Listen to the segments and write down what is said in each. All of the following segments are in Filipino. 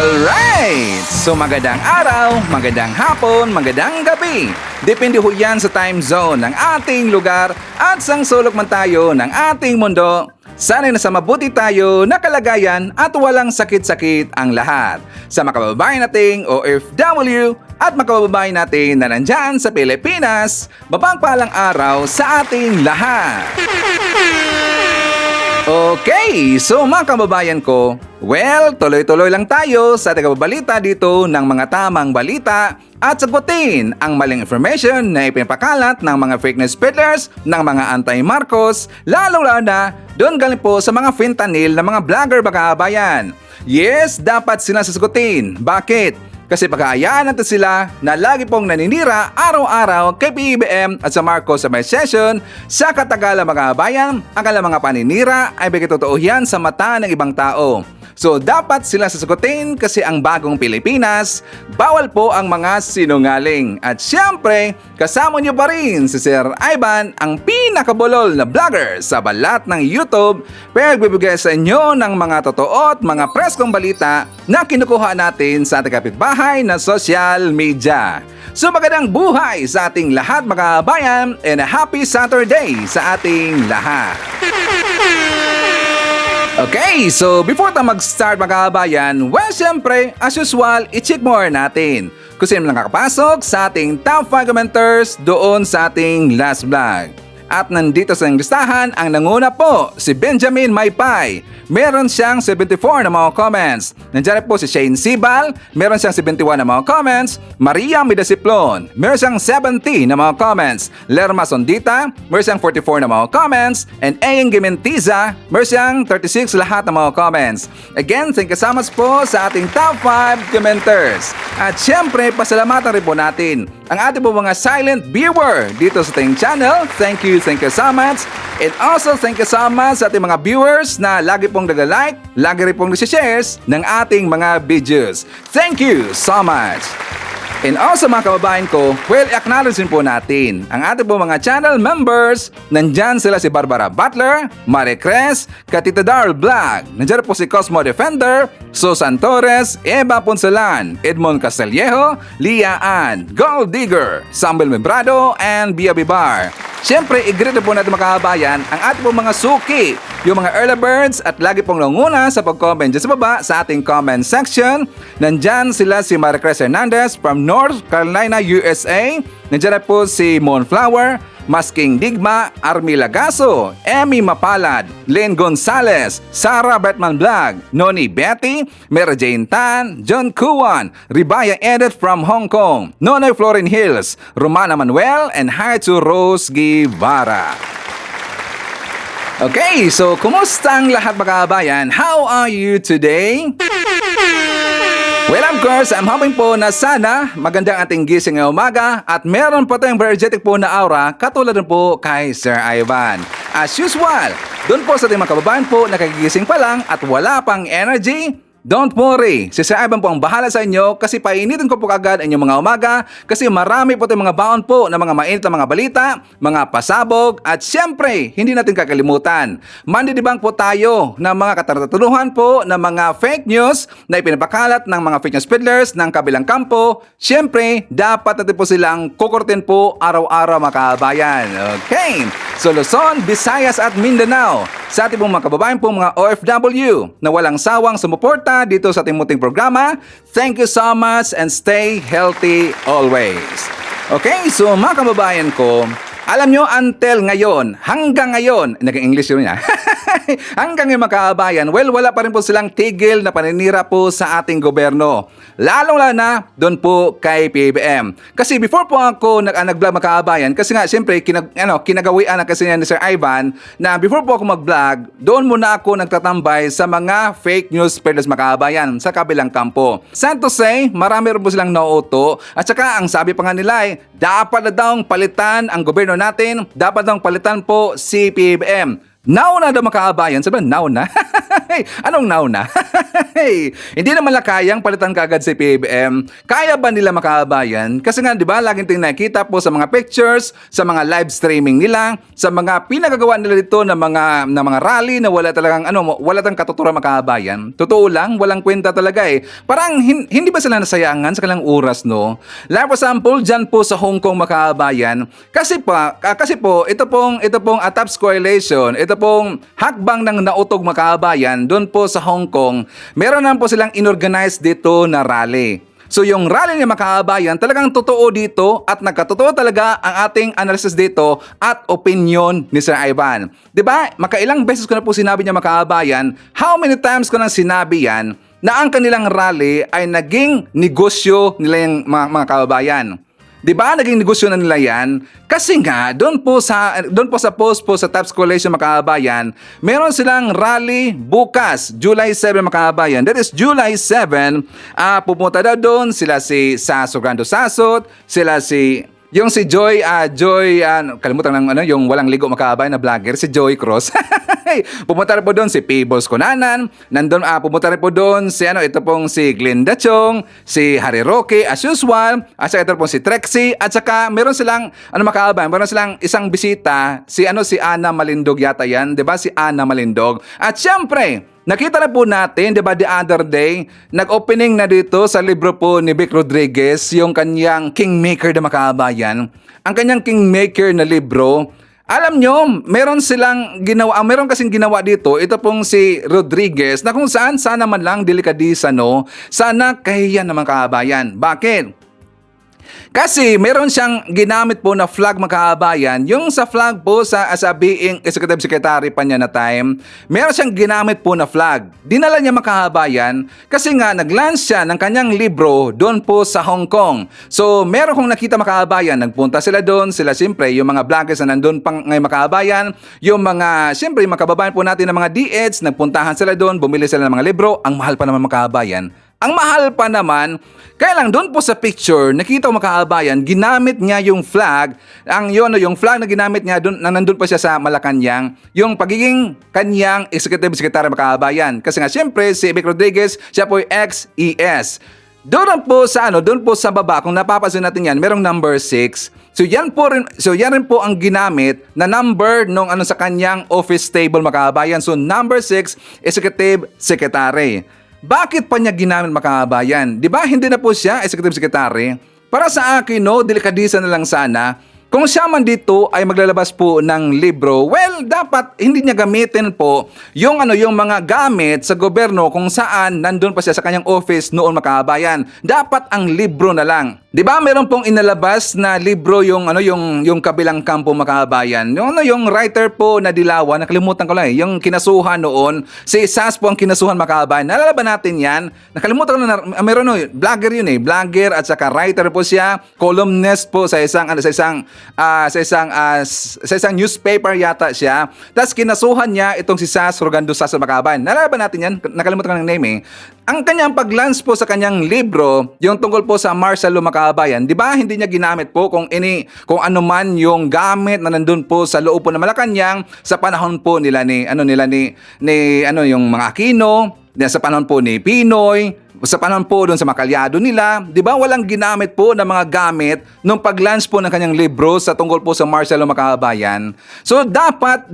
Alright! So magandang araw, magandang hapon, magandang gabi. Depende ho yan sa time zone ng ating lugar at sang sulok man tayo ng ating mundo. Sana'y nasa mabuti tayo na kalagayan at walang sakit-sakit ang lahat. Sa mga kababayan nating OFW at mga kababayan natin na nandyan sa Pilipinas, mapagpalang araw sa ating lahat. Okay, so mga kababayan ko, well, tuloy-tuloy lang tayo sa tagababalita dito ng mga tamang balita at sagutin ang maling information na ipinapakalat ng mga fake news peddlers, ng mga anti-Marcos, lalo-lalo na doon galing po sa mga fentanyl na mga vlogger mga kababayan. Yes, dapat sila sasagutin. Bakit? Kasi pagkaayaan natin sila na lagi pong naninira araw-araw kay PBBM at sa Marcos sa may session, sa katagalan mga kabayan, ang kanilang mga paninira ay bigay totoo yan sa mata ng ibang tao. So dapat sila sasagutin kasi ang bagong Pilipinas, bawal po ang mga sinungaling. At syempre, kasama niyo pa rin si Sir Ivan, ang pinakabulol na vlogger sa balat ng YouTube, pero nagbibigay sa inyo ng mga totoo at mga preskong balita na kinukuha natin sa ating kapitbahay na social media. So magandang buhay sa ating lahat mga kabayan and a happy Saturday sa ating lahat. Okay, so before tayo mag-start mga kabayan, well, syempre, as usual, i-check more natin kung sino lang nakapasok sa ating top 5 commenters doon sa ating last vlog. At nandito sa listahan, ang nanguna po, si Benjamin Maypay. Meron siyang 74 na mga comments. Nandiyan po si Shane Sibal, meron siyang 71 na mga comments. Maria Midasiplon, meron siyang 70 na mga comments. Lerma Sondita, meron siyang 44 na mga comments. And Ayan Gimentiza, meron siyang 36 lahat na mga comments. Again, thank you so much po sa ating top 5 commenters. At syempre, pasalamatan rin po natin ang ating po mga silent viewer dito sa ating channel. Thank you so much. And also, thank you so much sa ating mga viewers na lagi pong nag-like, lagi rin pong nag-shares ng ating mga videos. Thank you so much. And also mga kababayan ko, well, acknowledge din po natin ang ating po mga channel members. Nandyan sila si Barbara Butler, Marie Cres, Katita Darl Vlog. Nandyan po si Cosmo Defender, Susan Torres, Eva Poncelan, Edmond Casteliejo, Lia Ann, Gold Digger, Samuel Mebrado, and Bia Bibar. Siyempre, i-greet po natin mga kababayan ang ating pong mga suki, yung mga early birds at lagi pong nanguna sa pag-comment dyan sa baba sa ating comment section. Nandyan sila si Maricruz Hernandez from North Carolina, USA. Nandyan po si Moonflower, Masking Digma, Army Lagaso, Emmy Mapalad, Len Gonzalez, Sarah Batman Vlog, Noni Betty, Mary Jane Tan, John Kuwan, Ribaya Edit from Hong Kong, Nonoy Florin Hills, Romana Manuel, and hi to Rose Guevara. Okay, so kumusta ang lahat mga kabayan? How are you today? Well, of course, I'm hoping po na sana magandang ating gising ngayong umaga at meron po tayong energetic po na aura katulad din po kay Sir Ivan. As usual, doon po sa ating mga kababayan po nakagigising pa lang at wala pang energy, don't worry, si Sir Ivan po ang bahala sa inyo kasi painitin ko po kagad inyong mga umaga kasi marami po tayong mga baon po na mga mainit na mga balita, mga pasabog at syempre, hindi natin kakalimutan. Mandidibang po tayo ng mga kataratunuhan po ng mga fake news na ipinapakalat ng mga fake news peddlers ng kabilang kampo. Syempre, dapat natin po silang kukurtin po araw-araw mga kabayan. Okay, so Luzon, Visayas at Mindanao. Sa ating pong mga kababayan po mga OFW na walang sawang sumuporta dito sa ating munting programa. Thank you so much and stay healthy always. Okay, so mga kababayan ko, alam nyo until ngayon, hanggang ngayon, nag-English yun niya. Hanggang ngayon mga kababayan, well, wala pa rin po silang tigil na paninira po sa ating gobyerno. Lalong-lalo na doon po kay PBBM. Kasi before po ako nag-vlog mga kababayan, kasi nga siyempre kinagawian na kasi ni Sir Ivan na before po ako mag-vlog, doon muna ako nagtatambay sa mga fake news peddlers mga kababayan sa kabilang kampo. Sad to say, marami rin po silang nauuto at saka ang sabi pa nga nila ay dapat na daw palitan ang gobyerno natin, dapat daw palitan po si PBBM. Now na daw mga kababayan, sabi now na. Anong nauna? Hindi naman kayang palitan kaagad si PBM. Kaya ba nila makabayan? Kasi nga, di ba, laging tingin nakita po sa mga pictures, sa mga live streaming nila, sa mga pinagagawa nila dito na mga rally na wala talagang wala tang katuturan makabayan. Totoo lang, walang kwenta talaga eh. Parang hindi ba sila nasayangan sa kanilang oras, no? Like for example, dyan po sa Hong Kong makabayan, kasi po ito pong TAPS Coalition, ito pong hakbang ng nautog makabayan doon po sa Hong Kong, meron naman po silang inorganize dito na rally. So yung rally ni Makabayan talagang totoo dito at nagkatotoo talaga ang ating analysis dito at opinion ni Sir Ivan. 'Di ba? Makailang beses ko na po sinabi niya Makabayan, how many times ko na sinabi yan na ang kanilang rally ay naging negosyo nila yung mga kababayan. 'Di ba? Naging negosyo na nila 'yan. Kasi nga doon po sa post po sa TAPS Coalition Makabayan, meron silang rally bukas, July 7 Makabayan. That is July 7. Pupunta daw doon sila si Saso Grando Sasot, sila si kalimutan ng yung walang ligo Makabayan na vlogger, si Joy Cross. Pumunta rin po doon si Peebles Conanan, pumunta rin po doon si ito pong si Glenda Chong, si Harry Roque as usual, at saka ito pong si Trexie, at saka meron silang Makabayan, meron silang isang bisita, si Ana Malindog yata yan, 'di ba? Si Ana Malindog. At syempre, nakita na po natin, 'di ba, the other day, nag-opening na dito sa libro po ni Vic Rodriguez yung kanyang Kingmaker na Makabayan. Ang kanyang Kingmaker na libro, alam nyo, meron kasing ginawa dito, ito pong si Rodriguez, na kung saan sana man lang delikadisa, no? Sana kahiyan ng Makabayan. Bakit? Kasi meron siyang ginamit po na flag Makabayan, yung sa flag po sa being executive secretary pa niya na time, meron siyang ginamit po na flag. Dinala niya Makabayan kasi nga nag-launch siya ng kanyang libro doon po sa Hong Kong. So meron kong nakita Makabayan, nagpunta sila doon, sila siyempre yung mga vloggers na nandun pang ngayon Makabayan, yung mga siyempre yung mga kababayan po natin ng mga DEDs, nagpuntahan sila doon, bumili sila ng mga libro, ang mahal pa naman Makabayan. Ang mahal pa naman, kaya lang doon po sa picture, nakita ko Makabayan, ginamit niya yung flag, yung flag na ginamit niya, doon, na nandun pa siya sa Malacanang, yung pagiging kanyang executive secretary Makabayan. Kasi nga, siyempre, si Vic Rodriguez, siya po yung ex-ES. Doon po sa baba, kung napapansin natin yan, merong number 6. So yan rin po ang ginamit na number nung sa kanyang office table Makabayan. So number 6, executive secretary. Bakit pa niya ginamit Makabayan? Di ba hindi na po siya executive secretary? Para sa akin, delikadisa na lang sana. Kung siya man dito ay maglalabas po ng libro, well, dapat hindi niya gamitin po yung mga gamit sa gobyerno kung saan nandun pa siya sa kanyang office noon Makabayan. Dapat ang libro na lang. 'Di ba? Meron pong inalabas na libro yung Kabilang Kampo Makabayan. Yung writer po na Dilawan, nakalimutan ko lang yung kinasuhan noon, si Sas po ang kinasuhan Makabayan. Naalala ba natin 'yan? Nakalimutan ko na meron vlogger yun vlogger at saka writer po siya, columnist po sa isang newspaper yata siya. Tapos kinasuhan niya itong si Sas Rogando Sas Makabayan. Naalala ba natin 'yan? Nakalimutan ko ng name Ang kanyang pag-launch po sa kanyang libro, yung tungkol po sa martial law Makabayan, 'di ba? Hindi niya ginamit po kung ano man yung gamit na nandun po sa loob po ng Malacanang sa panahon po nila yung mga Aquino, sa panahon po ni Pinoy, sa panahon po doon sa makalyado nila, 'di ba? Walang ginamit po ng mga gamit nung pag-launch po ng kanyang libro sa tungkol po sa martial law Makabayan. So dapat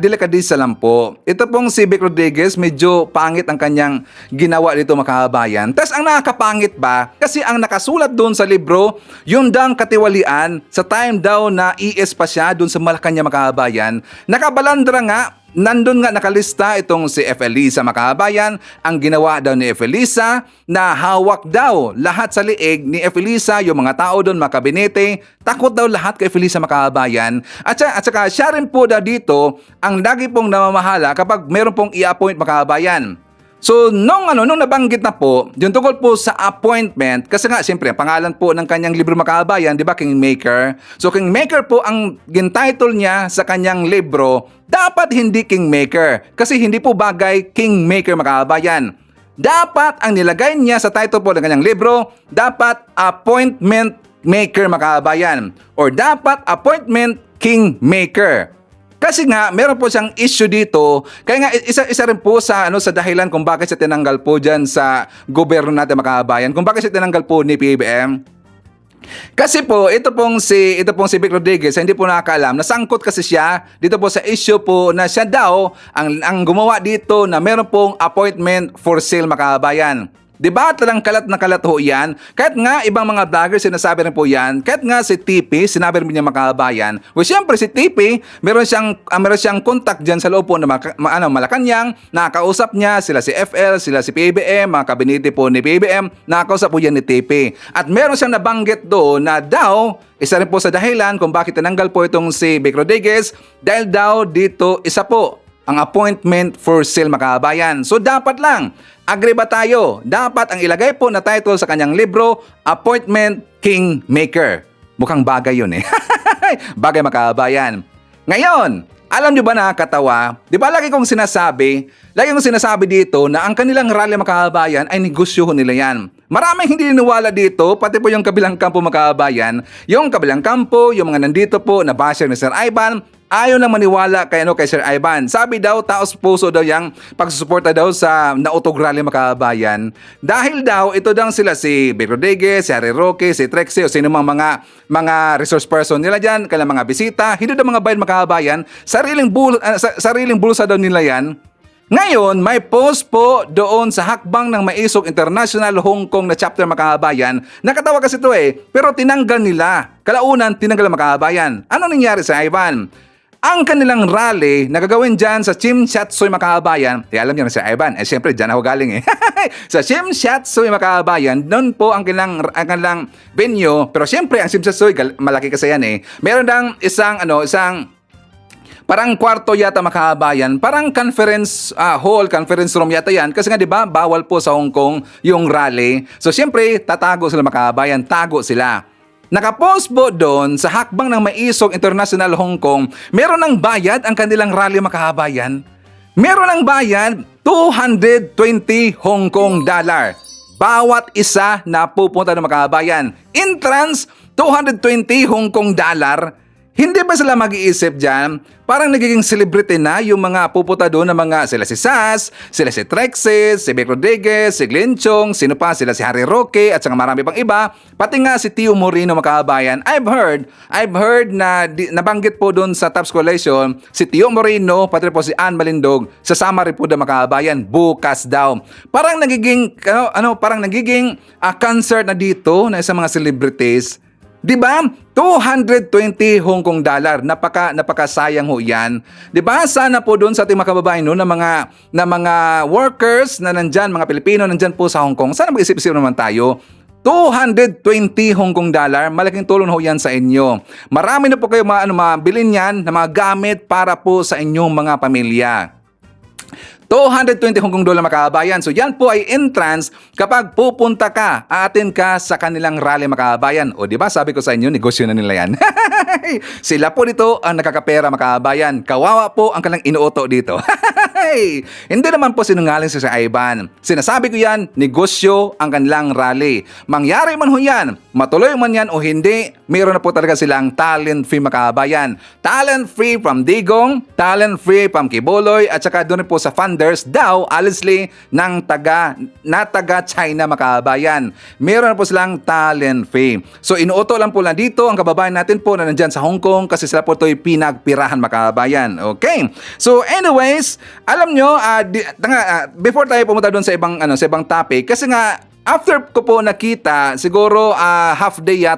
delikadisa lang po. Ito pong si Vic Rodriguez, medyo pangit ang kanyang ginawa dito Makabayan. Tapos ang nakakapangit ba? Kasi ang nakasulat doon sa libro, yung dang katiwalian sa time daw na ES pa siya doon sa Malacanang Makabayan. Nakabalandra nga. Nandun nga nakalista itong si F. Elisa Makabayan. Ang ginawa daw ni F. Elisa na hawak daw lahat sa liig ni F. Elisa, yung mga tao doon, mga kabinete, takot daw lahat kay F. Elisa Makabayan. At saka siya rin po daw dito ang lagi pong namamahala kapag meron pong i-appoint Makabayan. So, nung nabanggit na po, yung tungkol po sa appointment, kasi nga, siyempre, pangalan po ng kanyang libro Makabayan, di ba, Kingmaker? So, Kingmaker po ang gintitle niya sa kanyang libro, dapat hindi Kingmaker, kasi hindi po bagay Kingmaker Makabayan. Dapat ang nilagay niya sa title po ng kanyang libro, dapat Appointment Maker Makabayan, or dapat Appointment Kingmaker. Kasi nga meron po siyang issue dito. Kaya nga isa rin po sa sa dahilan kung bakit siya tinanggal po diyan sa gobyerno natin mga kababayan, kung bakit siya tinanggal po ni PBBM. Kasi po, ito pong si Vic Rodriguez, hindi po nakakaalam, nasangkot kasi siya dito po sa issue po na siya daw ang gumawa dito na meron pong appointment for sale mga kababayan. Diba? Talang kalat na kalat ho yan. Kahit nga ibang mga vloggers sinasabi rin po yan. Kahit nga si TP, sinabi rin niya mga kababayan. Well, siyempre si TP, meron siyang contact dyan sa loob po na Malacanang. Nakakausap niya sila si FL, sila si PBBM, mga kabinete po ni PBBM. Nakakausap po yan ni TP. At meron siyang nabanggit doon na daw, isa rin po sa dahilan kung bakit tinanggal po itong si Vic Rodriguez, dahil daw dito isa po ang appointment for sale mga kababayan. So dapat lang, agree ba tayo? Dapat ang ilagay po na title sa kanyang libro, Appointment Kingmaker. Mukhang bagay yun eh. Bagay mga kababayan. Ngayon, alam nyo ba nakakatawa? Di ba lagi kong sinasabi dito na ang kanilang rally mga kababayan ay negosyo nila yan. Maraming hindi niniwala dito, pati po yung kabilang kampo mga kababayan. Yung kabilang kampo, yung mga nandito po na basher ni Sir Ivan, ayaw nang maniwala kay Sir Ivan. Sabi daw, taos puso daw yung pagsusuporta daw sa nautog rally mga kababayan. Dahil daw, ito daw sila si Vic Rodriguez, si Harry Roque, si Trexie, o sino mga resource person nila dyan, kailang mga bisita, hindi daw mga bayan mga kababayan, sariling bulsa daw nila yan. Ngayon, may post po doon sa hakbang ng Maisog International Hong Kong na chapter mga kababayan. Nakatawa kasi ito pero tinanggal nila. Kalaunan, tinanggal mga kababayan. Ano nangyari sa Ivan? Ang kanilang rally na gagawin dyan sa Tsim Sha Tsui mga kababayan, alam niyo na si Ivan, siyempre dyan ako galing sa Tsim Sha Tsui mga kababayan, doon po ang kanilang venue. Pero siyempre, ang Tsim Sha Tsui, malaki kasi yan Meron dang isang parang kwarto yata mga kababayan, parang conference hall, conference room yata yan. Kasi nga 'di ba, bawal po sa Hong Kong yung rally. So siyempre, tatago sila mga kababayan, tago sila. Nakapost po doon sa hakbang ng Maisog International Hong Kong, meron ng bayad ang kanilang rally mga kababayan. Meron ng bayad 220 Hong Kong dollar. Bawat isa na pupunta ng mga kababayan. Entrance, 220 Hong Kong dollar. Hindi ba sila mag-iisip dyan? Parang nagiging celebrity na yung mga pupunta doon na sila si Sas, sila si Trexie, si Vic Rodriguez, si Glenn Chong, sino pa, sila si Harry Roque, at saka marami pang iba. Pati nga si Tio Moreno mga kababayan. I've heard na nabanggit po doon sa Tops Coalition, si Tio Moreno, pati po si Ann Malindog, sasama rin po doon mga kababayan, bukas daw. Parang nagiging, concert na dito na sa mga celebrities. Diba? 220 Hong Kong dollar. Napakasayang ho yan. Diba? Sana po doon sa ating mga kababayan na mga workers na nandyan, mga Pilipino nandyan po sa Hong Kong. Sana mag-isip-isip naman tayo. 220 Hong Kong dollar, malaking tulong ho yan sa inyo. Marami na po kayo mabilin yan na mga gamit para po sa inyong mga pamilya. 220 Hong Kong dollar mga kababayan. So yan po ay entrance kapag pupunta ka, aatin ka sa kanilang rally mga kababayan. O di ba sabi ko sa inyo, negosyo na nila yan. Sila po dito ang nakakapera mga kababayan. Kawawa po ang kanilang inuuto dito. Hindi naman po sinungaling si Sir Ivan. Sinasabi ko yan, negosyo ang kanilang rally. Mangyari man ho yan, matuloy man yan o hindi, mayroon na po talaga silang talent free mga kababayan. Talent free from Digong, talent free from Kibuloy, at saka doon po sa funders daw, honestly, taga China mga kababayan. Mayroon na po silang talent free. So inuuto lang po lang dito ang kababayan natin po na nandyan sa Hong Kong kasi sila po ito'y pinagpirahan mga kababayan. Okay? So anyways, alam nyo, before tayo pumunta doon sa ibang topic, kasi nga, after ko po nakita, siguro half day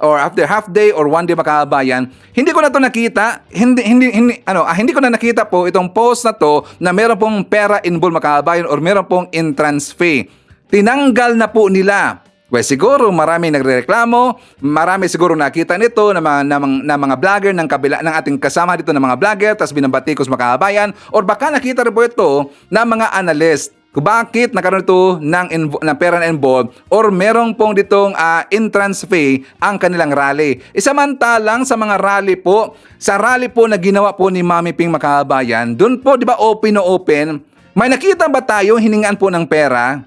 or one day mga kababayan, hindi ko na to nakita, hindi ko na nakita po itong post na to na meron pong pera involved mga kababayan or meron pong entrance fee. Tinanggal na po nila. Well, siguro marami nagrereklamo, marami siguro nakita nito na mga vlogger ng ating kasama dito ng mga vlogger, tapos binabatikos mga kababayan, or baka nakita rin po ito ng mga analyst. Kung bakit nagkaroon ito ng pera na involved or merong pong ditong entrance fee ang kanilang rally. Isamantalang sa mga rally po, sa rally po na ginawa po ni Mami Ping mga kababayan, doon po, di ba, open na open, may nakita ba tayo hiningaan po ng pera?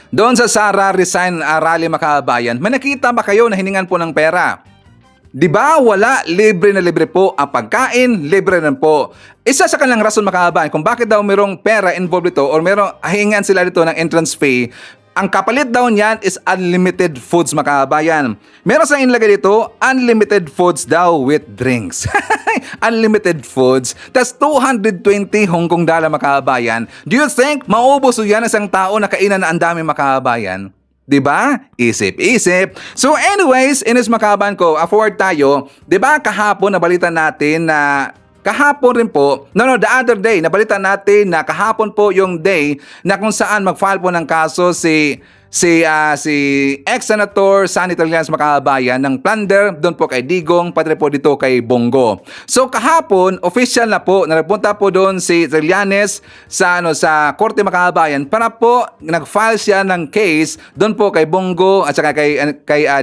Doon sa Sara Resign rally mga kababayan, may nakita ba kayo na hiningan po ng pera? Di ba? Wala, libre na libre po ang pagkain, libre na po. Isa sa kanilang rason mga kababayan kung bakit daw merong pera involved dito or merong hingan sila dito ng entrance fee, ang kapalit daw niyan is unlimited foods mga kababayan. Meron sa inilagay dito, unlimited foods daw with drinks. Unlimited foods. Tas 220 Hong Kong dollar mga kababayan. Do you think maubos yan isang tao na kainan na ang dami mga kababayan? Diba? Isip-isip. So anyways, inis makaban ko, forward tayo. Diba kahapon nabalita natin na kahapon rin po, the other day, nabalita natin na kahapon po yung day na kung saan mag-file po ng kaso si ex-senator Sonny Trillanes makabayan ng plunder doon po kay Digong, pati po dito kay Bongo. So kahapon, official na po, nagpunta po doon si Trillanes sa Korte Makabayan para po nag-file siya ng case doon po kay Bongo at saka kay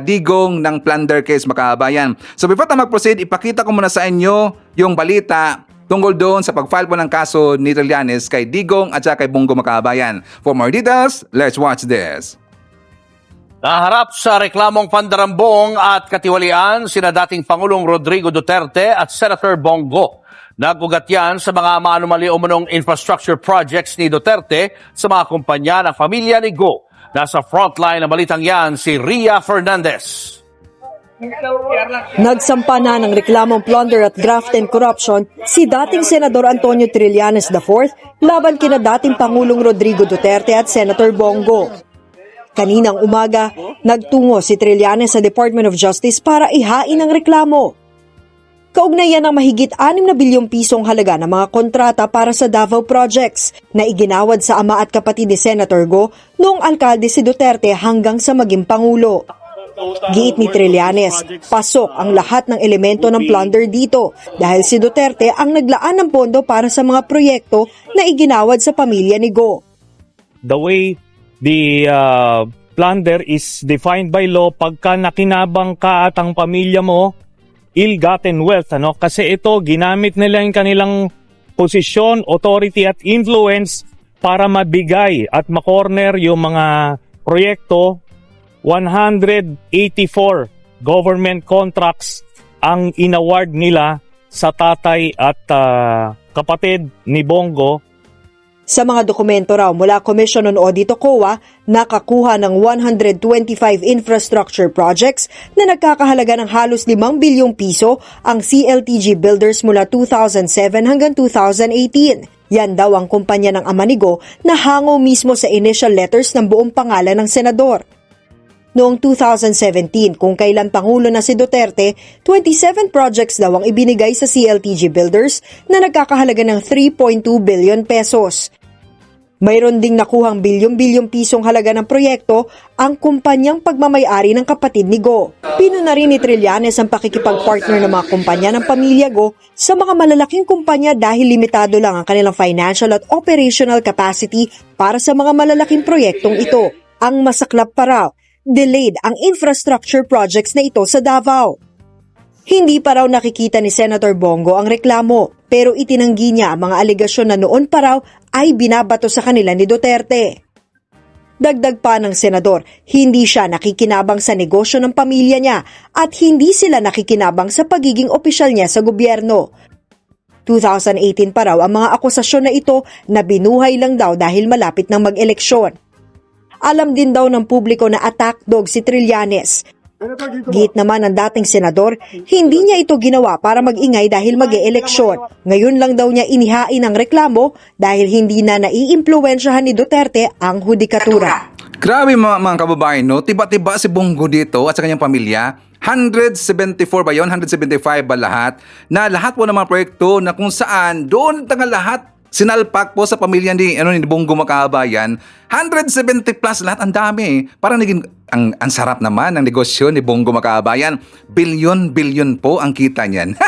Digong ng plunder case Makabayan. So before tayo mag-proceed, ipakita ko muna sa inyo yung balita tungkol doon sa pag-file po ng kaso ni Trillanes kay Digong at saka kay Bongo Makabayan. For more details, let's watch this. Naharap sa reklamong pandarambong at katiwalian sina dating Pangulong Rodrigo Duterte at Senator Bongo. Nagugat yan sa mga maanumali umunong infrastructure projects ni Duterte sa mga kumpanya ng pamilya ni Go. Nasa frontline ng balitang yan si Ria Fernandez. Nagsampa na ng reklamong plunder at graft and corruption si dating Senador Antonio Trillanes IV laban kina dating Pangulong Rodrigo Duterte at Senator Bongo. Kaninang umaga, nagtungo si Trillanes sa Department of Justice para ihain ang reklamo. Kaugnayan ng mahigit 6 na bilyong pisong halaga ng mga kontrata para sa Davao Projects na iginawad sa ama at kapatid ni Senator Go noong alkalde si Duterte hanggang sa maging Pangulo. Giit ni Trillanes, pasok ang lahat ng elemento ng plunder dito dahil si Duterte ang naglaan ng pondo para sa mga proyekto na iginawad sa pamilya ni Go. The way the plunder is defined by law, pagka nakinabang ka at ang pamilya mo, ill-gotten wealth, kasi ito ginamit nila yung kanilang posisyon, authority at influence para mabigay at makorner yung mga proyekto. 184 government contracts ang inaward nila sa tatay at kapatid ni Bongo. Sa mga dokumento raw mula Commission on Audit o COA, nakakuha ng 125 infrastructure projects na nagkakahalaga ng halos 5 bilyong piso ang CLTG Builders mula 2007 hanggang 2018. Yan daw ang kumpanya ng ama ni Go na hango mismo sa initial letters ng buong pangalan ng senador. Noong 2017, kung kailan Pangulo na si Duterte, 27 projects daw ang ibinigay sa CLTG Builders na nagkakahalaga ng 3.2 billion pesos. Mayroon ding nakuhang bilyong-bilyong pisong halaga ng proyekto ang kumpanyang pagmamayari ng kapatid ni Go. Pinuna rin ni Trillanes ang pakikipag-partner ng mga kumpanya ng pamilya Go sa mga malalaking kumpanya dahil limitado lang ang kanilang financial at operational capacity para sa mga malalaking proyektong ito. Ang masaklap pa raw, delayed ang infrastructure projects na ito sa Davao. Hindi pa raw nakikita ni Senator Bongo ang reklamo, pero itinanggi niya ang mga alegasyon na noon pa raw ay binabato sa kanila ni Duterte. Dagdag pa ng senador, hindi siya nakikinabang sa negosyo ng pamilya niya at hindi sila nakikinabang sa pagiging opisyal niya sa gobyerno. 2018 pa raw ang mga akusasyon na ito na binuhay lang daw dahil malapit ng mag-eleksyon. Alam din daw ng publiko na attack dog si Trillanes. Giit naman ng dating senador, hindi niya ito ginawa para mag-ingay dahil mag-e-eleksyon. Ngayon lang daw niya inihain ang reklamo dahil hindi na naiimpluwensyahan ni Duterte ang hudikatura. Grabe mga kababayan, tiba-tiba si Bongo dito at sa kanyang pamilya. 174 ba yun? 175 ba lahat? Na lahat po ng mga proyekto na kung saan doon lahat sinalpak po sa pamilya ni Bongo Makabayan. 170 plus lahat, ang dami. Parang naging ang sarap naman ng negosyo ni Bongo Makabayan. Bilyon po ang kita niyan.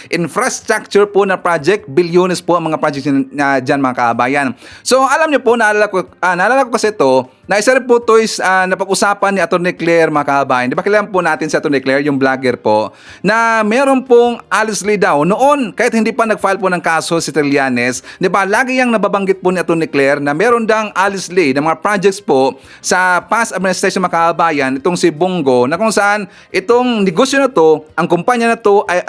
Infrastructure po na project, bilyones po ang mga projects na dyan mga kabayan. So alam niyo po, naalala ko kasi ito, na isa rin po ito is napag-usapan ni Atty. Claire, mga kababayan. Di ba kailangan po natin si Atty. Claire, yung vlogger po, na meron pong allegedly daw noon, kahit hindi pa nag-file po ng kaso si Trillanes, di ba lagi yung nababanggit po ni Atty. Claire na meron dang allegedly ng mga projects po sa past administration, mga kababayan, itong si Bongo, na kung saan itong negosyo na to, ang kumpanya na to ay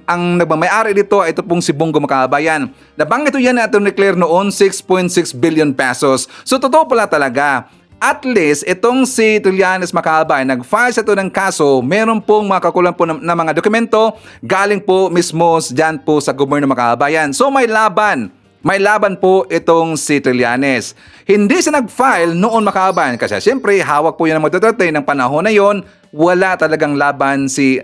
ang nagmamayari dito ay ito pong si Bongo, mga kababayan. Nabanggit ito yan ni Atty. Claire noon, 6.6 billion pesos. So totoo pala talaga. At least, itong si Trillanes, makabay, nag-file sa ito ng kaso, meron pong makakulang po na mga dokumento galing po mismo dyan po sa gobyerno, makabayan. So may laban. May laban po itong si Trillanes. Hindi siya nag-file noon, makabayan, kasi siyempre hawak po yan ng mga Duterte ng panahon na yon. Wala talagang laban si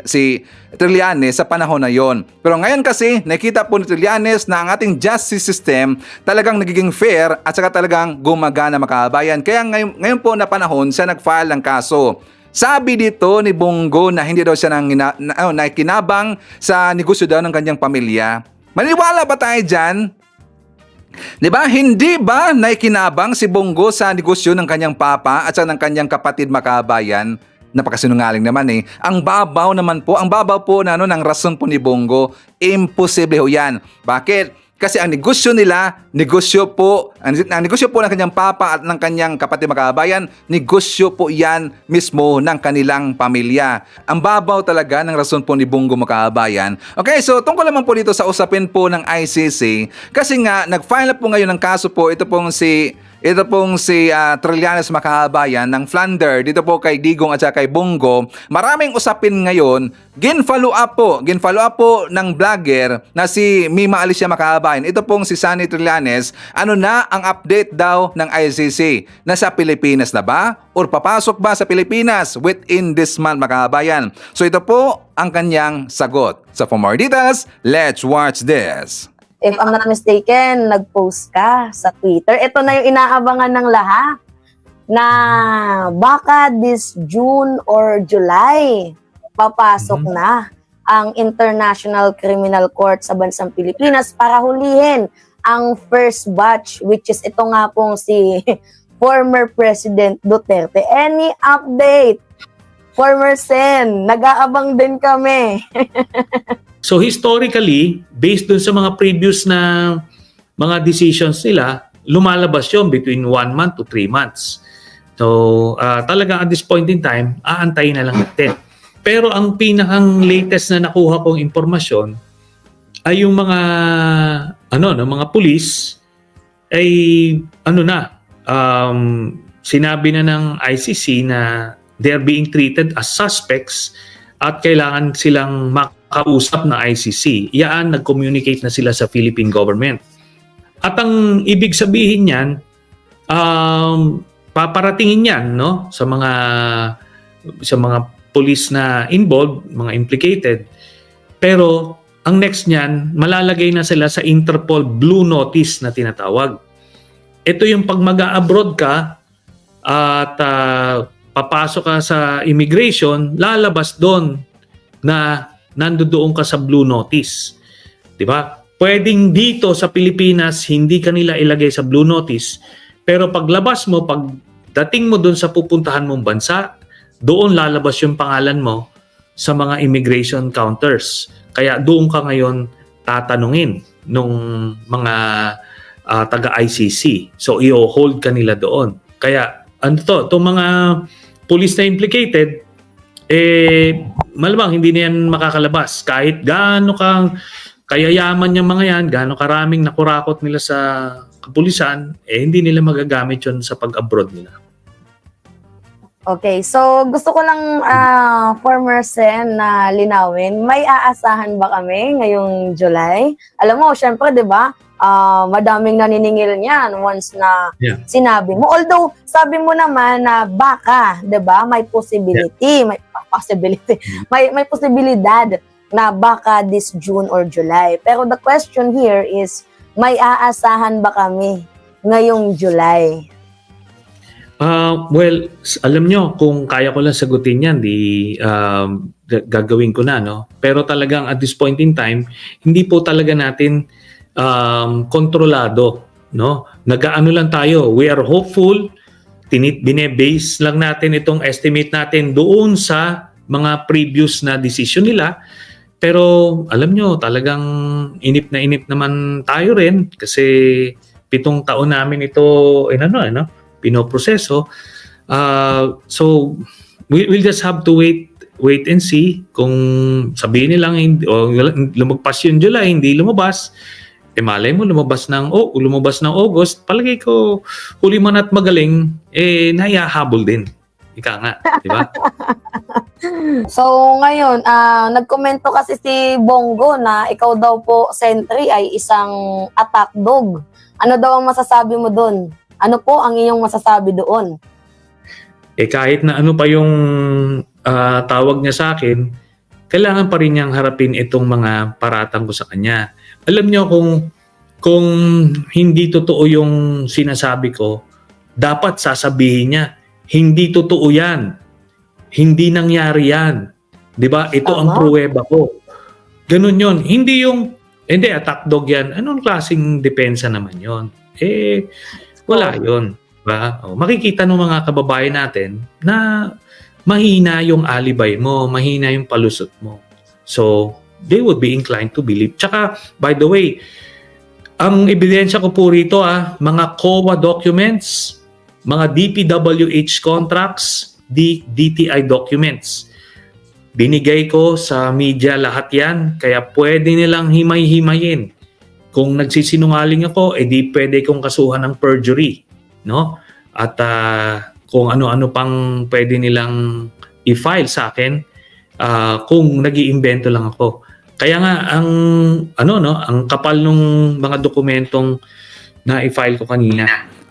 Trillanes sa panahon na yon. Pero ngayon kasi, nakita po ni Trillanes na ang ating justice system talagang nagiging fair at saka talagang gumagana, makabayan. Kaya ngayon po na panahon, siya nag-file ng kaso. Sabi dito ni Bongo na hindi daw siya nakinabang sa negosyo daw ng kanyang pamilya. Maniwala ba tayo dyan? Diba? Hindi ba naikinabang si Bongo sa negosyo ng kanyang papa at sa ng kanyang kapatid, makabayan? Napakasinungaling naman eh. Ang babaw po na ng rason po ni Bongo. Imposible ho yan. Bakit? Kasi ang negosyo nila, ang negosyo po ng kanyang papa at ng kanyang kapatid, makabayan, negosyo po yan mismo ng kanilang pamilya. Ang babaw talaga ng rason po ni Bongo, makabayan. Okay, so tungkol naman po dito sa usapin po ng ICC, kasi nga nag-file na po ngayon ng kaso po ito pong si Trillanes, makabayan, ng Flander, dito po kay Digong at saka kay Bongo. Maraming usapin ngayon, gin-follow up po ng vlogger na si Mima Alicia, makabayan. Ito pong si Sunny Trillanes, ano na ang update daw ng ICC? Nasa Pilipinas na ba? Or papasok ba sa Pilipinas within this month, makabayan? So ito po ang kanyang sagot. So for more details, let's watch this. If I'm not mistaken, nag-post ka sa Twitter. Ito na yung inaabangan ng lahat na baka this June or July, papasok na ang International Criminal Court sa bansang Pilipinas para hulihin ang first batch, which is ito nga pong si former President Duterte. Any update? Former Sen, nag-aabang din kami. So historically, based dun sa mga previous na mga decisions nila, lumalabas yun between 1 month to 3 months. So talaga at this point in time, aantayin na lang natin. Pero ang pinakang latest na nakuha kong impormasyon ay yung mga mga pulis ay sinabi na ng ICC na they're being treated as suspects at kailangan silang makausap na ICC. Yan, nag-communicate na sila sa Philippine government. At ang ibig sabihin niyan, paparatingin yan, no, sa mga police na involved, mga implicated. Pero ang next niyan, malalagay na sila sa Interpol Blue Notice na tinatawag. Ito yung pag mag-a-abroad ka at papasok ka sa immigration, lalabas doon na nandoon ka sa Blue Notice. 'Di ba? Pwedeng dito sa Pilipinas hindi ka nila ilagay sa Blue Notice, pero paglabas mo, pagdating mo doon sa pupuntahan mong bansa, doon lalabas yung pangalan mo sa mga immigration counters. Kaya doon ka ngayon tatanungin nung mga taga-ICC. So i-hold ka nila doon. Kaya itong mga police na implicated, malamang hindi na yan makakalabas. Kahit gaano kayayaman yung mga yan, gaano karaming nakurakot nila sa kapulisan, hindi nila magagamit yun sa pag-abroad nila. Okay, so gusto ko lang former Sen na linawin, may aasahan ba kami ngayong July? Alam mo, syempre 'di ba? Madaming naniningil niyan once na sinabi mo. Although sabi mo naman na baka, 'di ba? May possibility, may posibilidad na baka this June or July. Pero the question here is, may aasahan ba kami ngayong July? Well, alam nyo, kung kaya ko lang sagutin yan, gagawin ko na, no? Pero talagang at this point in time, hindi po talaga natin kontrolado, no? Nag-aano lang tayo. We are hopeful bine-base lang natin itong estimate natin doon sa mga previous na decision nila. Pero alam nyo, talagang inip na inip naman tayo rin kasi 7 taon namin ito pinoproseso. So we'll just have to wait and see kung sabihin nilang lumagpas yung July, hindi lumabas. Malay mo lumabas ng August, palagay ko huli man at magaling nayahabol din. Ika nga, di ba? So ngayon, nagkomento kasi si Bongo na ikaw daw po, Sentry, ay isang attack dog. Ano daw ang masasabi mo doon? Ano po ang iyong masasabi doon? Kahit na ano pa yung tawag niya sa akin, kailangan pa rin niyang harapin itong mga paratang ko sa kanya. Alam niyo kung hindi totoo yung sinasabi ko, dapat sasabihin niya, hindi totoo yan. Hindi nangyari yan. 'Di ba? Ito ang pruweba ko. Ganun 'yon. Hindi attack dog yan. Anong klaseng depensa naman 'yon? Wala 'yon, 'di ba? Makikita ng mga kababayan natin na mahina yung alibay mo, mahina yung palusot mo. So, they would be inclined to believe. Tsaka, by the way, ang ebidensya ko po rito, mga COA documents, mga DPWH contracts, DTI documents. Binigay ko sa media lahat yan, kaya pwede nilang himay-himayin. Kung nagsisinungaling ako, di pwede kong kasuhan ng perjury. No? At kung ano-ano pang pwede nilang i-file sa akin kung nag-iimbento lang ako. Kaya nga ang kapal nung mga dokumentong na i-file ko kanina.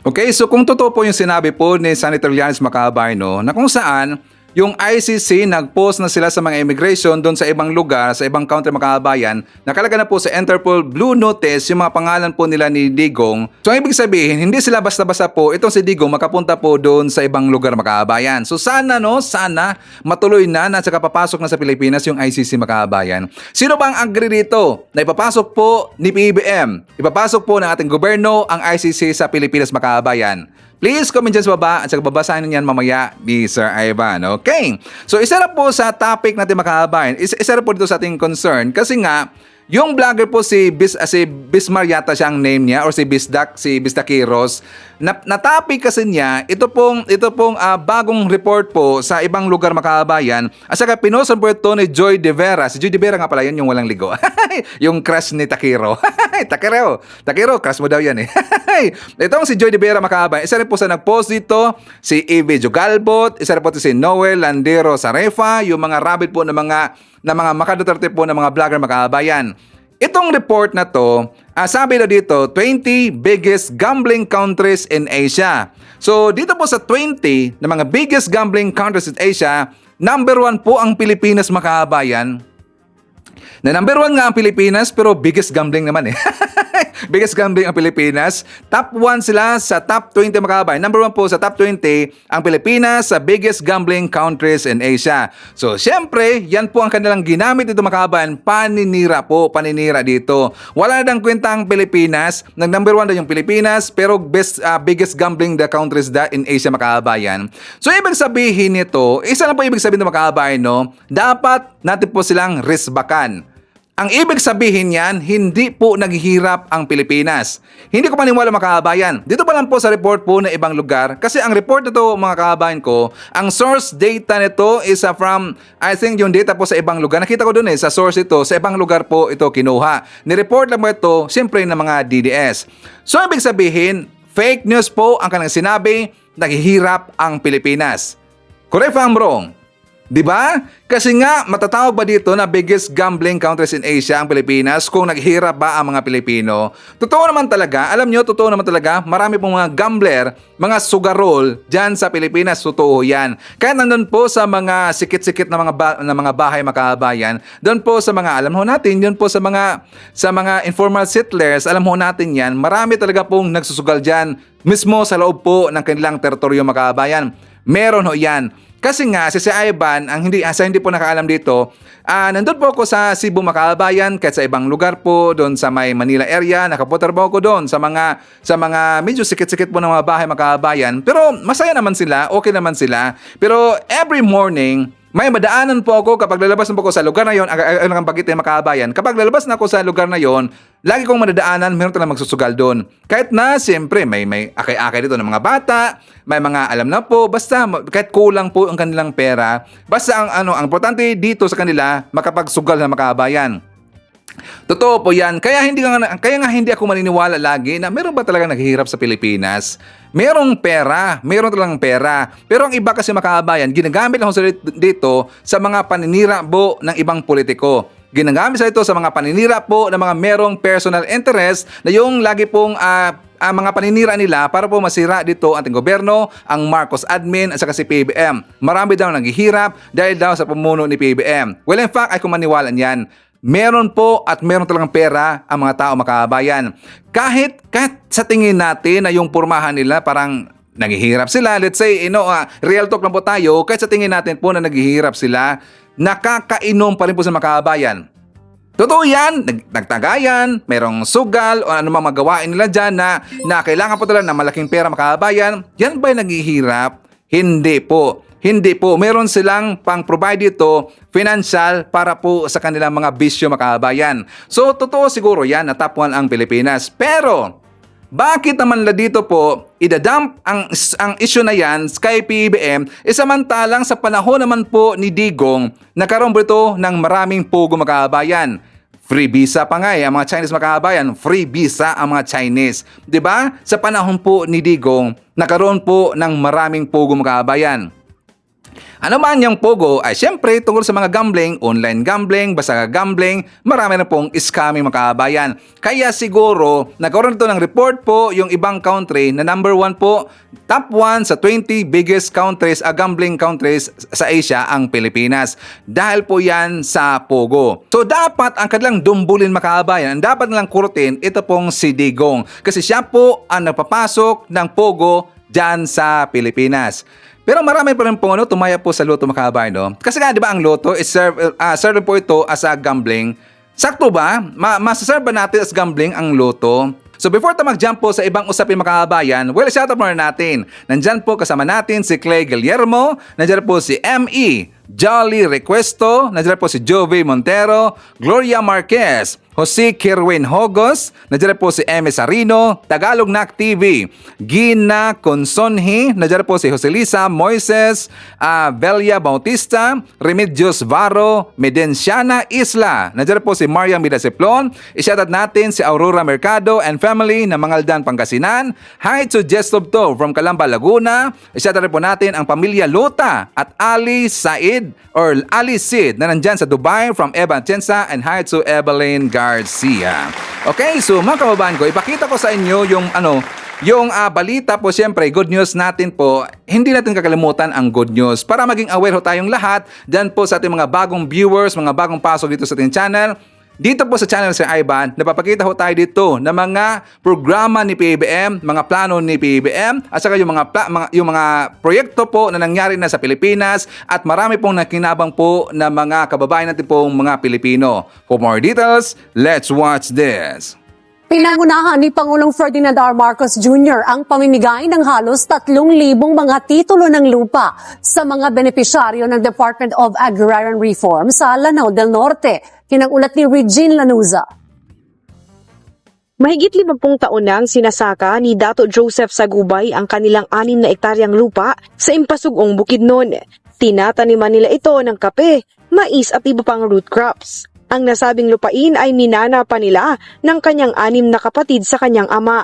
Okay, so kung totoo po yung sinabi po ni Senator Lianes Macabay, na kung saan yung ICC nag-post na sila sa mga immigration doon sa ibang lugar, sa ibang country mga kababayan, nakalagay na po sa Interpol Blue Notice yung mga pangalan po nila ni Digong. So ibig sabihin, hindi sila basta-basta po itong si Digong makapunta po doon sa ibang lugar mga kababayan. So sana matuloy na at saka papasok na sa Pilipinas yung ICC mga kababayan. Sino bang agree dito na ipapasok po ni PBBM, ipapasok po ng ating gobyerno ang ICC sa Pilipinas mga kababayan? Please comment dyan sa baba at saka babasahin niyan mamaya ni Sir Ivan. Okay? So isa na po sa topic natin mga kababayan, isa na po dito sa ating concern kasi nga yung vlogger po si Bismar yata siyang name niya or si Bisdakiros. Na-topic kasi niya ito pong bagong report po sa ibang lugar mga kababayan. At saka pinosan po ito ni Joy De Vera. Si Joy De Vera nga pala yun yung walang ligo. Yung crush ni Takiro. Takiro, crush mo daw yan eh. Itong si Joy De Vera mga kababayan. Isa rin po sa nag-post dito si Eve Jogalbot. Isa rin po si Noel Landero Sarefa. Yung mga rabbit po na mga makaduterte po ng mga vlogger mga kababayan. Itong report na to, sabi na dito, 20 biggest gambling countries in Asia. So dito po sa 20 na mga biggest gambling countries in Asia, number 1 po ang Pilipinas mga kababayan. Na number 1 nga ang Pilipinas pero biggest gambling naman eh. Biggest gambling ang Pilipinas. Top 1 sila sa top 20 mga kababayan. Number 1 po sa top 20 ang Pilipinas sa biggest gambling countries in Asia. So, syempre, yan po ang kanilang ginamit dito mga kababayan. Paninira dito. Wala nang kwenta ang Pilipinas. Nag-number 1 na yung Pilipinas pero biggest gambling the countries in Asia mga kababayan. So, ibig sabihin nito, isa lang po ibig sabihin ng mga kababayan, dapat natin po silang risbakan. Ang ibig sabihin niyan, hindi po naghihirap ang Pilipinas. Hindi ko maniwala mga kababayan. Dito pa lang po sa report po na ibang lugar. Kasi ang report nito mga kababayan ko, ang source data nito is from, I think yung data po sa ibang lugar. Nakita ko dun sa source ito, sa ibang lugar po ito kinuha. Ni-report lang mo ito, siyempre ng mga DDS. So ibig sabihin, fake news po ang kanilang sinabi, naghihirap ang Pilipinas. Correct or wrong? Diba? Kasi nga, matatawag ba dito na biggest gambling countries in Asia ang Pilipinas kung naghihirap ba ang mga Pilipino? Totoo naman talaga, alam nyo, totoo naman talaga, marami pong mga gambler, mga sugarol dyan sa Pilipinas, totoo yan. Kaya nandun po sa mga sikit-sikit na mga bahay makabayan, doon po sa mga, alam ho natin, doon po sa mga informal settlers, alam ho natin yan, marami talaga pong nagsusugal dyan. mismo sa loob po ng kanilang teritoryo mga kababayan. Meron ho yan. Kasi nga, si Ivan, sa hindi po nakaalam dito, nandun po ako sa Cebu mga kababayan, kahit sa ibang lugar po, doon sa may Manila area, nakapunta po ako doon sa mga medyo sikit-sikit po ng mga bahay mga kababayan. Pero masaya naman sila, okay naman sila. Pero every morning, may madaanan po ako kapag lalabas na po ako sa lugar na yon, ang bagit mga kababayan. Kapag lalabas na ako sa lugar na yon, lagi kong madadaanan, meron talagang magsusugal doon. Kahit na, siyempre, may akay-akay dito ng mga bata, may mga alam na po, basta kahit kulang po ang kanilang pera, basta ang importante dito sa kanila, makapagsugal na mga kababayan. Totoo po yan. Kaya nga hindi ako maniniwala lagi na meron ba talaga naghihirap sa Pilipinas? Merong talagang pera. Pero ang iba kasi mga kababayan, ginagamit lang sila dito sa mga paninira po ng ibang politiko. Ginagamit sa ito sa mga paninira po ng mga merong personal interest na yung lagi pong mga paninira nila para po masira dito ang ating gobyerno, ang Marcos admin at saka si PBM. Marami daw naghihirap dahil daw sa pamuno ni PBM. Well, in fact, ay kung maniwala niyan. Meron po at meron talagang pera ang mga tao mga kababayan. Kahit sa tingin natin na yung pormahan nila parang naghihirap sila. Let's say, real talk lang po tayo. Kahit sa tingin natin po na naghihirap sila, nakakainom pa rin po sa mga kababayan. Totoo yan, nagtagayan, merong sugal o anumang magawain nila dyan na kailangan po talaga ng malaking pera mga kababayan. Yan ba'y naghihirap? Hindi po. Hindi po. Meron silang pang-provide dito financial para po sa kanilang mga bisyo mga kababayan. So, totoo siguro yan na top 1 ang Pilipinas. Pero, bakit naman dito po idadump ang issue na yan kay PBM samantalang sa panahon naman po ni Digong nagkaroon po ito ng maraming pugo mga kababayan. Free visa pa nga ang mga Chinese mga kababayan. Free visa ang mga Chinese. 'Di ba? Sa panahon po ni Digong nagkaroon po ng maraming pugo mga kababayan. Ano man yung pogo ay siyempre tungkol sa mga gambling, online gambling, basta gambling, marami na pong scamming mga kababayan. Kaya siguro nagkaroon ito ng report po yung ibang country na number 1 po, top 1 sa 20 biggest countries, gambling countries sa Asia ang Pilipinas. Dahil po yan sa pogo. So dapat ang kanilang dumbulin mga kababayan, ang dapat nilang kurutin ito pong si Digong. Kasi siya po ang nagpapasok ng pogo dyan sa Pilipinas. Pero marami pa rin po tumaya po sa loto mga kababayan, no? Kasi nga, di ba ang loto is serve po ito as a gambling. Sakto ba? Masaserve ba natin as gambling ang loto? So before tayo mag-jump po sa ibang usapin mga kababayan, well, shoutout muna natin. Nandyan po kasama natin si Clay Guillermo, nandyan po si M.E. Jolly Requesto, nandyan po si Jovi Montero, Gloria Marquez, Jose Kirwin Hogos, nandiyan po si M.S. Arino, Tagalog Nak TV, Gina Consonhi, nandiyan po si Joselisa Moises, Velia Bautista, Remedios Varo, Medenciana Isla, nandiyan po si Maria Midaseplon, isyatat natin si Aurora Mercado and family ng Mangaldan, Pangasinan, hi to Jestobto from Calamba, Laguna, isyatat rin po natin ang pamilya Lota at Ali Said or Ali Sid na nandyan sa Dubai from Eva Atienza and hi to Evelyn Garcia. Okay, so mga kababayan ko, ipakita ko sa inyo yung balita po, siyempre, good news natin po. Hindi natin kakalimutan ang good news para maging aware ho tayong lahat dyan po sa ating mga bagong viewers, mga bagong pasok dito sa ating channel. Dito po sa channel si Ivan, napapakita ho tayo dito ng mga programa ni PBM, mga plano ni PBM, at saka yung mga proyekto po na nangyari na sa Pilipinas at marami pong nakinabang po na mga kababayan natin pong mga Pilipino. For more details, let's watch this. Pinangunahan ni Pangulong Ferdinand R. Marcos Jr. ang pamimigay ng halos 3,000 mga titulo ng lupa sa mga benepisyaryo ng Department of Agrarian Reform sa Lanao del Norte. Kinag-ulat ni Regine Lanuza. Mahigit 50 taon nang sinasaka ni Dato Joseph Sagubay ang kanilang 6 na ektaryang lupa sa Impasugong Bukidnon. Tinataniman nila ito ng kape, mais at iba pang root crops. Ang nasabing lupain ay ninana pa nila ng kanyang 6 na kapatid sa kanyang ama.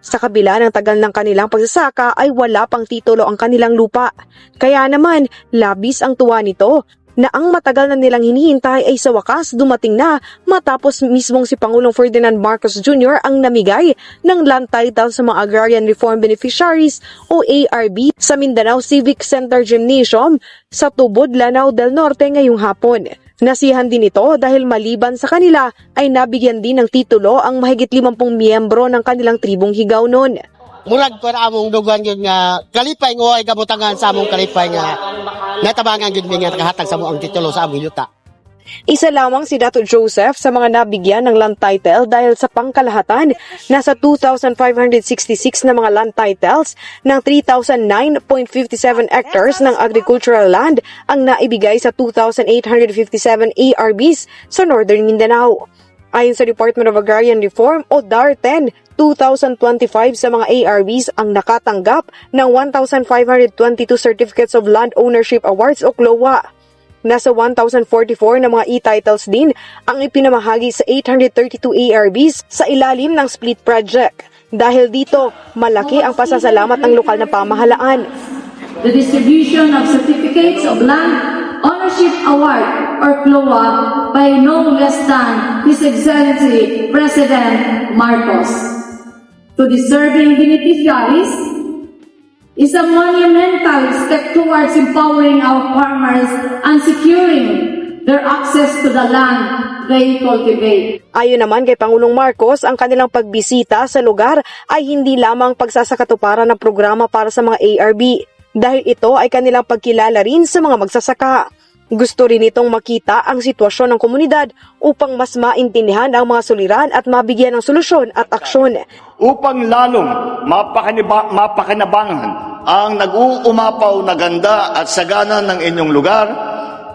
Sa kabila ng tagal ng kanilang pagsasaka ay wala pang titulo ang kanilang lupa. Kaya naman, labis ang tuwa nito na ang matagal na nilang hinihintay ay sa wakas dumating na matapos mismong si Pangulong Ferdinand Marcos Jr. ang namigay ng land title sa mga Agrarian Reform Beneficiaries o ARB sa Mindanao Civic Center Gymnasium sa Tubod, Lanao del Norte ngayong hapon. Nasihan din ito dahil maliban sa kanila ay nabigyan din ng titulo ang mahigit 50 miyembro ng kanilang tribong Higaw noon. murag ko na among dugan yun nga kalipay ngo ay kabutangan sa among kalipay nga natabangan yun nga nakahatag sa among titulo sa among yuta. Isa lamang si Dato Joseph sa mga nabigyan ng land title dahil sa pangkalahatan, nasa 2,566 na mga land titles ng 3,009.57 hectares ng agricultural land ang naibigay sa 2,857 ARBs sa Northern Mindanao. Ayon sa Department of Agrarian Reform o DAR-10, 2,025 sa mga ARBs ang nakatanggap ng 1,522 Certificates of Land Ownership Awards o CLOA. Nasa 1,044 na mga e-titles din ang ipinamahagi sa 832 ARBs sa ilalim ng split project. Dahil dito, malaki ang pasasalamat ng lokal na pamahalaan. The distribution of Certificates of Land Ownership Award or CLOA by no less than His Excellency President Marcos to deserving beneficiaries is a monumental step towards empowering our farmers and securing their access to the land they cultivate. Ayon naman kay Pangulong Marcos, ang kanilang pagbisita sa lugar ay hindi lamang pagsasakatuparan ng programa para sa mga ARB, dahil ito ay kanilang pagkilala rin sa mga magsasaka. Gusto rin itong makita ang sitwasyon ng komunidad upang mas maintindihan ang mga suliran at mabigyan ng solusyon at aksyon. Upang lalong mapakinabangan ang nag-uumapaw na ganda at sagana ng inyong lugar,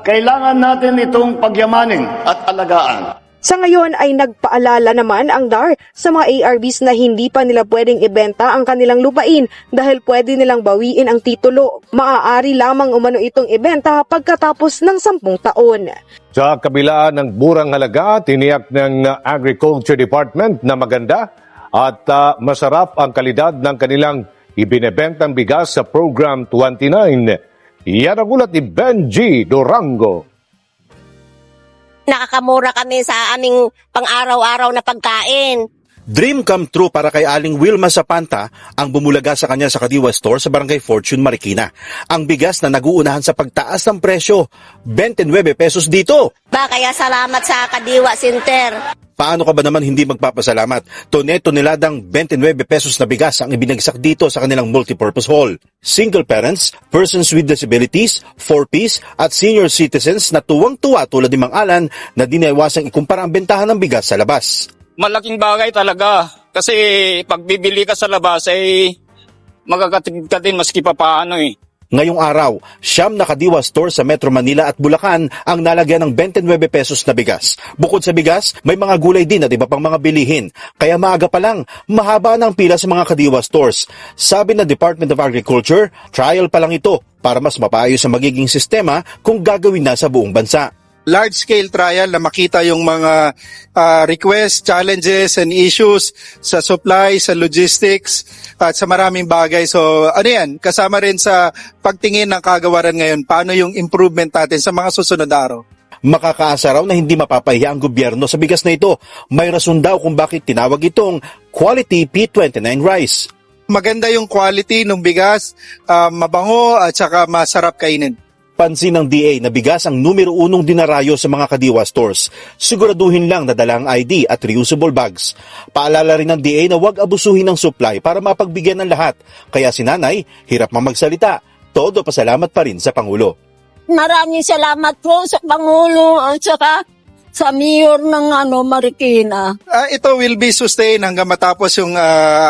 kailangan natin itong pagyamanin at alagaan. Sa ngayon ay nagpaalala naman ang DAR sa mga ARBs na hindi pa nila pwedeng ibenta ang kanilang lupain dahil pwede nilang bawiin ang titulo. Maaari lamang umano itong ibenta pagkatapos ng 10 taon. Sa kabila ng murang halaga, tiniyak ng Agriculture Department na maganda at masarap ang kalidad ng kanilang ibinebentang bigas sa Program 29. Yan ang ulat ni Benji Durango. Nakakamura kami sa aming pang-araw-araw na pagkain. Dream come true para kay Aling Wilma Zapanta ang bumulaga sa kanya sa Kadiwa Store sa Barangay Fortune, Marikina. Ang bigas na naguunahan sa pagtaas ng presyo, 29 pesos dito. Kaya salamat sa Kadiwa Center. Paano ka ba naman hindi magpapasalamat? Tonel-toneladang 29 pesos na bigas ang ibinagsak dito sa kanilang multipurpose hall. Single parents, persons with disabilities, 4Ps at senior citizens na tuwang-tuwa tulad ni Mang Alan na dinaiwasang ikumpara ang bentahan ng bigas sa labas. Malaking bagay talaga kasi pag bibili ka sa labas ay magkakatipid ka din maski pa paano eh. Ngayong araw, 9 na Kadiwa Store sa Metro Manila at Bulacan ang nalagyan ng 29 pesos na bigas. Bukod sa bigas, may mga gulay din at iba pang mga bilihin. Kaya maaga pa lang, mahaba ng pila sa mga Kadiwa Stores. Sabi ng Department of Agriculture, trial pa lang ito para mas mapaayos ang magiging sistema kung gagawin na sa buong bansa. Large-scale trial na makita yung mga requests, challenges, and issues sa supply, sa logistics, at sa maraming bagay. So, ano yan? Kasama rin sa pagtingin ng kagawaran ngayon, paano yung improvement natin sa mga susunod na araw. Makakaasa raw na hindi mapapahiya ang gobyerno sa bigas na ito. May rason daw kung bakit tinawag itong Quality P29 Rice. Maganda yung quality ng bigas, mabango at saka masarap kainin. Pansin ng DA na bigas ang numero 1 dinarayo sa mga Kadiwa Stores. Siguraduhin lang na dala ang ID at reusable bags. Paalala rin ng DA na huwag abusuhin ng supply para mapagbigyan ng lahat. Kaya si Nanay, hirap magsalita. Todo pasalamat pa rin sa Pangulo. Maraming salamat po sa Pangulo at saka sa Mayor ng Marikina. Ito will be sustained hanggang matapos yung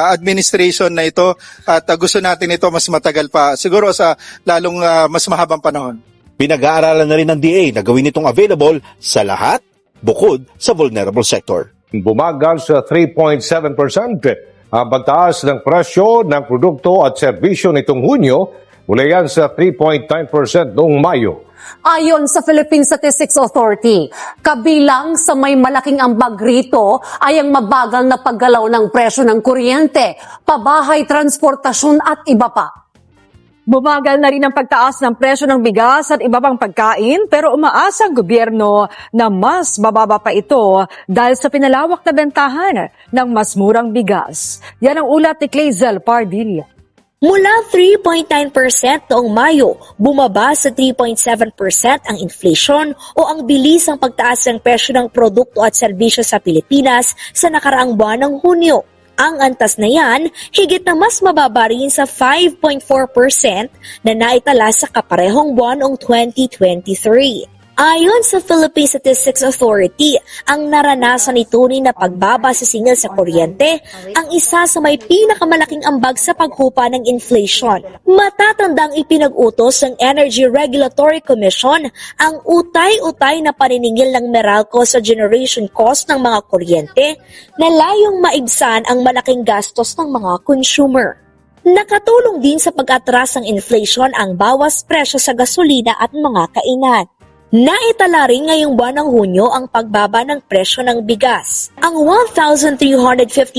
administration na ito at gusto natin ito mas matagal pa. Siguro sa lalong mas mahabang panahon. Pinag-aaralan na rin ng DA na gawin itong available sa lahat bukod sa vulnerable sector. Bumagal sa 3.7% ang pagtaas ng presyo ng produkto at serbisyo nitong Hunyo mula yan sa 3.9% noong Mayo. Ayon sa Philippine Statistics Authority, kabilang sa may malaking ambag rito ay ang mabagal na paggalaw ng presyo ng kuryente, pabahay, transportasyon at iba pa. Bumagal na rin ang pagtaas ng presyo ng bigas at iba pang pagkain pero umaasa ang gobyerno na mas bababa pa ito dahil sa pinalawak na bentahan ng mas murang bigas. Yan ang ulat ni Clazel Pardilla. Mula 3.9% noong Mayo, bumaba sa 3.7% ang inflation o ang bilis ng pagtaas ng presyo ng produkto at serbisyo sa Pilipinas sa nakaraang buwan ng Hunyo. Ang antas na yan, higit na mas mababa rin sa 5.4% na naitala sa kaparehong buwan noong 2023. Ayon sa Philippine Statistics Authority, ang naranasan ni Tony na pagbaba sa singil sa kuryente ang isa sa may pinakamalaking ambag sa paghupa ng inflation. Matatandang ipinag-utos ng Energy Regulatory Commission ang utay-utay na paniningil ng Meralco sa generation cost ng mga kuryente na layong maibsan ang malaking gastos ng mga consumer. Nakatulong din sa pag-atras ng inflation ang bawas presyo sa gasolina at mga kainan. Naitala rin ngayong buwan ng Hunyo ang pagbaba ng presyo ng bigas. Ang 1,350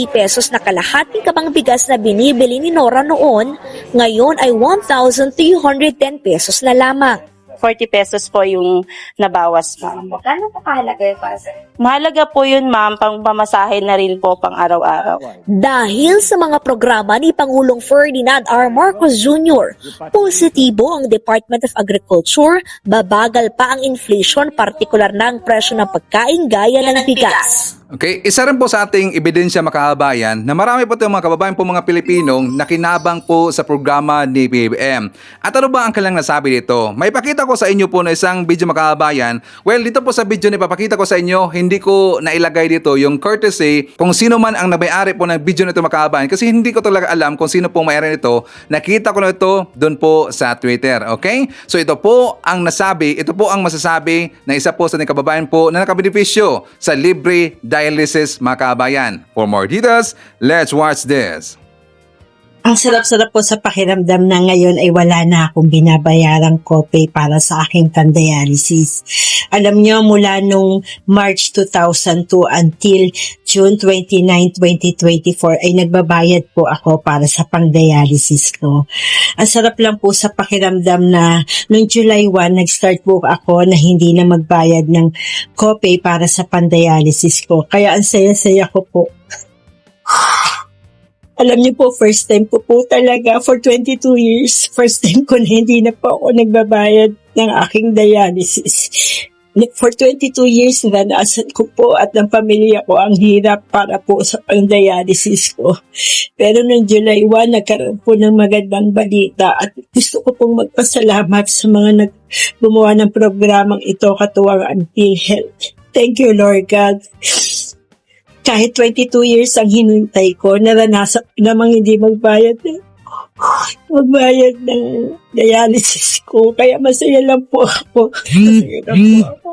pesos na kalahating kabang bigas na binibili ni Nora noon, ngayon ay 1,310 pesos na lamang. 40 pesos po yung nabawas, ma'am. Kano po kahalaga yung pasa? Mahalaga po yun, ma'am, pang pamasahe na rin po pang araw-araw. Dahil sa mga programa ni Pangulong Ferdinand R. Marcos Jr., positibo ang Department of Agriculture, babagal pa ang inflation, partikular na ang presyo ng pagkain gaya ng bigas. Okay, isa rin po sa ating ebidensya makabayan na marami po tayong mga kababayan po mga Pilipinong nakinabang po sa programa ni PBBM. At ano ba ang kailang nasabi dito? May pakita ko sa inyo po na isang video makabayan. Well, dito po sa video na ipapakita ko sa inyo, hindi ko nailagay dito yung courtesy kung sino man ang nabayari po ng video nito makabayan kasi hindi ko talaga alam kung sino po may-ari nito. Nakita ko na ito doon po sa Twitter. Okay? So ito po ang nasabi, ito po ang masasabi na isa po sa ating kababayan po na nakabenepisyo sa libre dialysis mga kabayan. For more details, let's watch this. Ang sarap-sarap po sa pakiramdam na ngayon ay wala na akong binabayarang copay para sa aking pan-dialysis. Alam nyo, mula nung March 2002 until June 29, 2024 ay nagbabayad po ako para sa pang-dialysis ko. Ang sarap lang po sa pakiramdam na noong July 1, nag-start po ako na hindi na magbayad ng copay para sa pan-dialysis ko. Kaya ang saya-saya ko po. Alam niyo po, first time po talaga for 22 years. First time ko na hindi na po ako nagbabayad ng aking dialysis. For 22 years, naranasan ko po at ng pamilya ko ang hirap para po sa pang-dialysis ko. Pero noong July 1, nagkaroon po ng magandang balita at gusto ko pong magpasalamat sa mga gumawa ng programang ito, katuwang ang PhilHealth. Thank you, Lord God. Kahit 22 years ang hinintay ko, naranasan ko namang hindi magbayad ng dialysis ko. Kaya masaya lang po ako. Masaya lang po ako.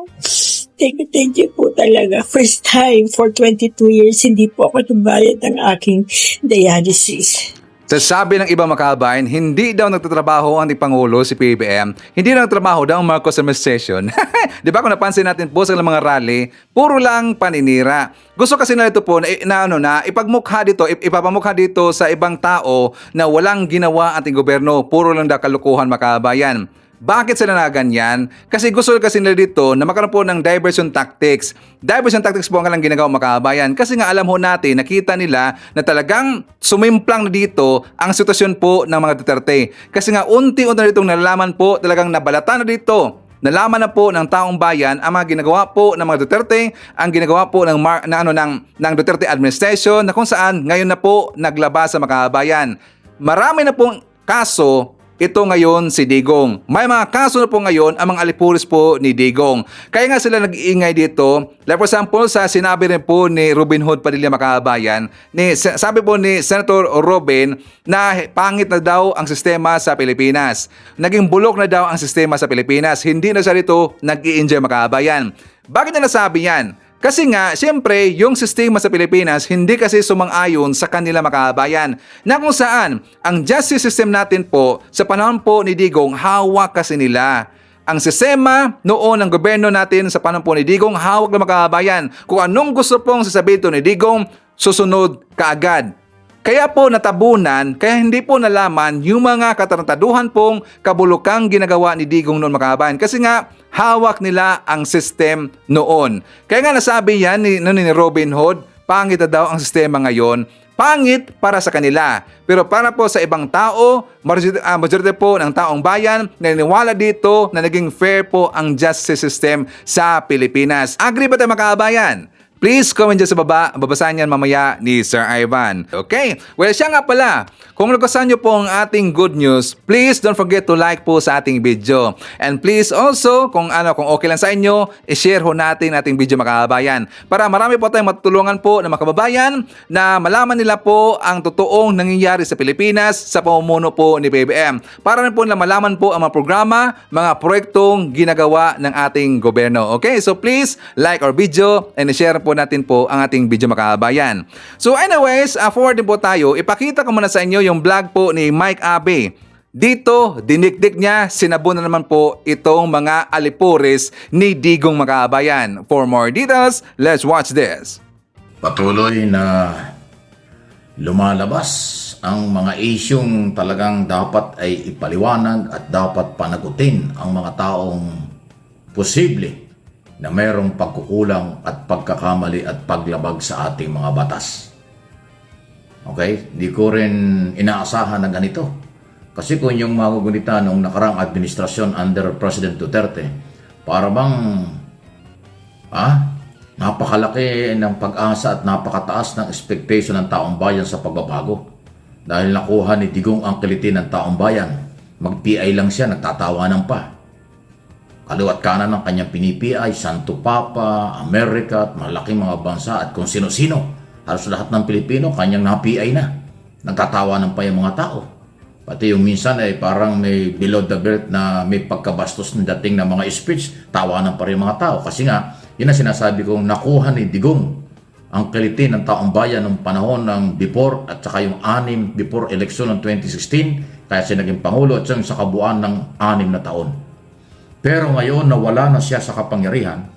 Thank you po talaga. First time for 22 years, hindi po ako nagbayad ng aking dialysis. Sa sabi ng ibang makabayan, hindi daw nagtatrabaho ang Pangulo si PBBM, hindi daw nagtrabaho daw ang Marcos administration. Di ba kung napansin natin po sa mga rally, puro lang paninira. Gusto kasi na ito po na ipagmukha dito, ipapamukha dito sa ibang tao na walang ginawa ating gobyerno, puro lang daw kalukuhan makabayan. Bakit sila na ganyan? Kasi gusto kasi nila dito na magkaroon po ng diversion tactics. Diversion tactics po ang kailang ginagawa makabayan. Kasi nga alam ho natin, nakita nila na talagang sumimplang na dito ang sitwasyon po ng mga Duterte. Kasi nga unti-unti na ditong nalalaman po, talagang nabalatan na dito. Nalaman na po ng taong bayan ang mga ginagawa po ng mga Duterte, ang ginagawa po ng Duterte administration na kung saan ngayon na po naglabas sa makabayan. Marami na pong kaso ito ngayon si Digong. May mga kaso na po ngayon ang mga alipulis po ni Digong. Kaya nga sila nag-iingay dito. Like for example, sa sinabi rin po ni Robin Hood Padilla makabayan, sabi po ni Senator Robin na pangit na daw ang sistema sa Pilipinas. Naging bulok na daw ang sistema sa Pilipinas. Hindi na siya dito nag-i-enjoy makabayan. Bakit na nasabi yan? Kasi nga, siyempre, yung sistema sa Pilipinas hindi kasi sumang-ayon sa kanila makabayan. Na kung saan, ang justice system natin po, sa panahon po ni Digong, hawak kasi nila. Ang sistema noon ng gobyerno natin sa panahon po ni Digong, hawak na makabayan. Kung anong gusto pong sasabihin to ni Digong, susunod kaagad. Kaya po natabunan, kaya hindi po nalaman yung mga katarantaduhan pong kabulukang ginagawa ni Digong noon makabayan. Kasi nga, hawak nila ang system noon. Kaya nga nasabi yan ni Robin Hood, pangit na daw ang sistema ngayon. Pangit para sa kanila. Pero para po sa ibang tao, majority po ng taong bayan, naniniwala dito na naging fair po ang justice system sa Pilipinas. Agree ba tayo makabayan? Please comment dyan sa baba. Babasahin yan mamaya ni Sir Ivan. Okay? Well, siya nga pala. Kung nagustuhan nyo po ang ating good news, please don't forget to like po sa ating video. And please also, kung okay lang sa inyo, i-share ho natin ating video mga kababayan. Para marami po tayong matutulungan po na mga kababayan na malaman nila po ang totoong nangyayari sa Pilipinas sa pamumuno po ni BBM. Para rin po na malaman po ang mga programa, mga proyektong ginagawa ng ating gobyerno. Okay? So please, like our video and i-share po natin po ang ating video mga kababayan. So anyways, forward din po tayo. Ipakita ko muna sa inyo yung vlog po ni Mike Abe. Dito, dinikdik niya, sinabo na naman po itong mga alipores ni Digong mga kababayan. For more details, let's watch this. Patuloy na lumalabas ang mga isyung talagang dapat ay ipaliwanag at dapat panagutin ang mga taong posible na mayroong pagkukulang at pagkakamali at paglabag sa ating mga batas. Okay? Di ko rin inaasahan na ganito. Kasi kung yung magugunita noong nakarang administrasyon under President Duterte, para bang napakalaki ng pag-asa at napakataas ng expectation ng taong bayan sa pagbabago. Dahil nakuha ni Digong ang kilitin ng taong bayan. Mag-PI lang siya, nagtatawanan pa. Kaliwat kanan ng kanyang pinipiay, Santo Papa, Amerika at malaking mga bansa at kung sino-sino. Halos lahat ng Pilipino, kanyang na-PI na. Nagtatawanan pa yung mga tao. Pati yung minsan ay parang may below the belt na may pagkabastos ng dating na mga speech, tawanan pa rin mga tao. Kasi nga, yun ang sinasabi kong nakuha ni Digong ang kilitin ng taong bayan ng panahon ng before at saka yung 6 before election ng 2016, kaya siya naging Pangulo at sa kabuuan ng 6 na taon. Pero ngayon nawala na siya sa kapangyarihan,